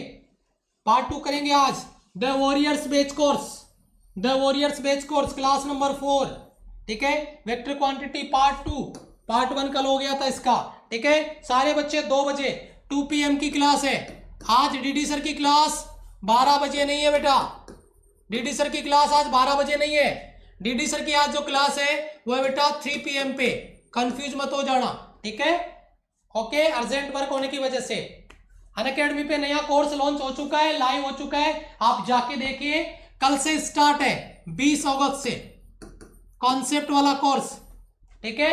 पार्ट 2 करेंगे आज। The warriors batch course, the warriors batch course class number 4। ठीक है, वेक्टर क्वांटिटी पार्ट 2, पार्ट 1 कल हो गया था इसका। ठीक है, सारे बच्चे 2 बजे 2 PM की क्लास है आज। डीडी सर की क्लास 12 बजे नहीं है बेटा, डीडी सर की क्लास आज 12 बजे नहीं है। डीडी सर की आज जो क्लास है वो है बेटा 3 PM पे, कंफ्यूज मत हो जाना। ठीक है, ओके, अर्जेंट वर्क होने की वजह से। अनअकैडमी पे नया कोर्स लॉन्च हो चुका है, लाइव हो चुका है, आप जाके देखिए। कल से स्टार्ट है 20 अगस्त से कॉन्सेप्ट वाला कोर्स। ठीक है,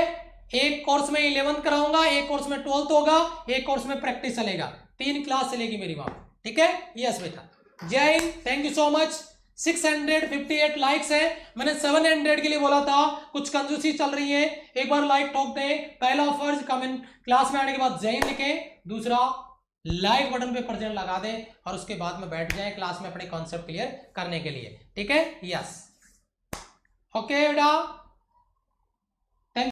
एक कोर्स में 11th कराऊंगा, एक कोर्स में 12th होगा, एक कोर्स में प्रैक्टिस चलेगा। 3 क्लास चलेगी मेरी वहां। ठीक है, यस बेटा, जय Hind, thank you so much. 658 likes है, मैंने 700 के लिए बोला था, कुछ कंजूसी चल रही है। एक बार लाइक ठोक दें। पहला फर्ज कमेंट क्लास में आने के बाद जय हिंद लिखें, दूसरा लाइक बटन पे प्रेजेंट लगा दें और उसके बाद में बैठ जाएं क्लास में अपने कॉन्सेप्ट क्लियर करने के लिए। ठीक है, यस, ओके बेटा।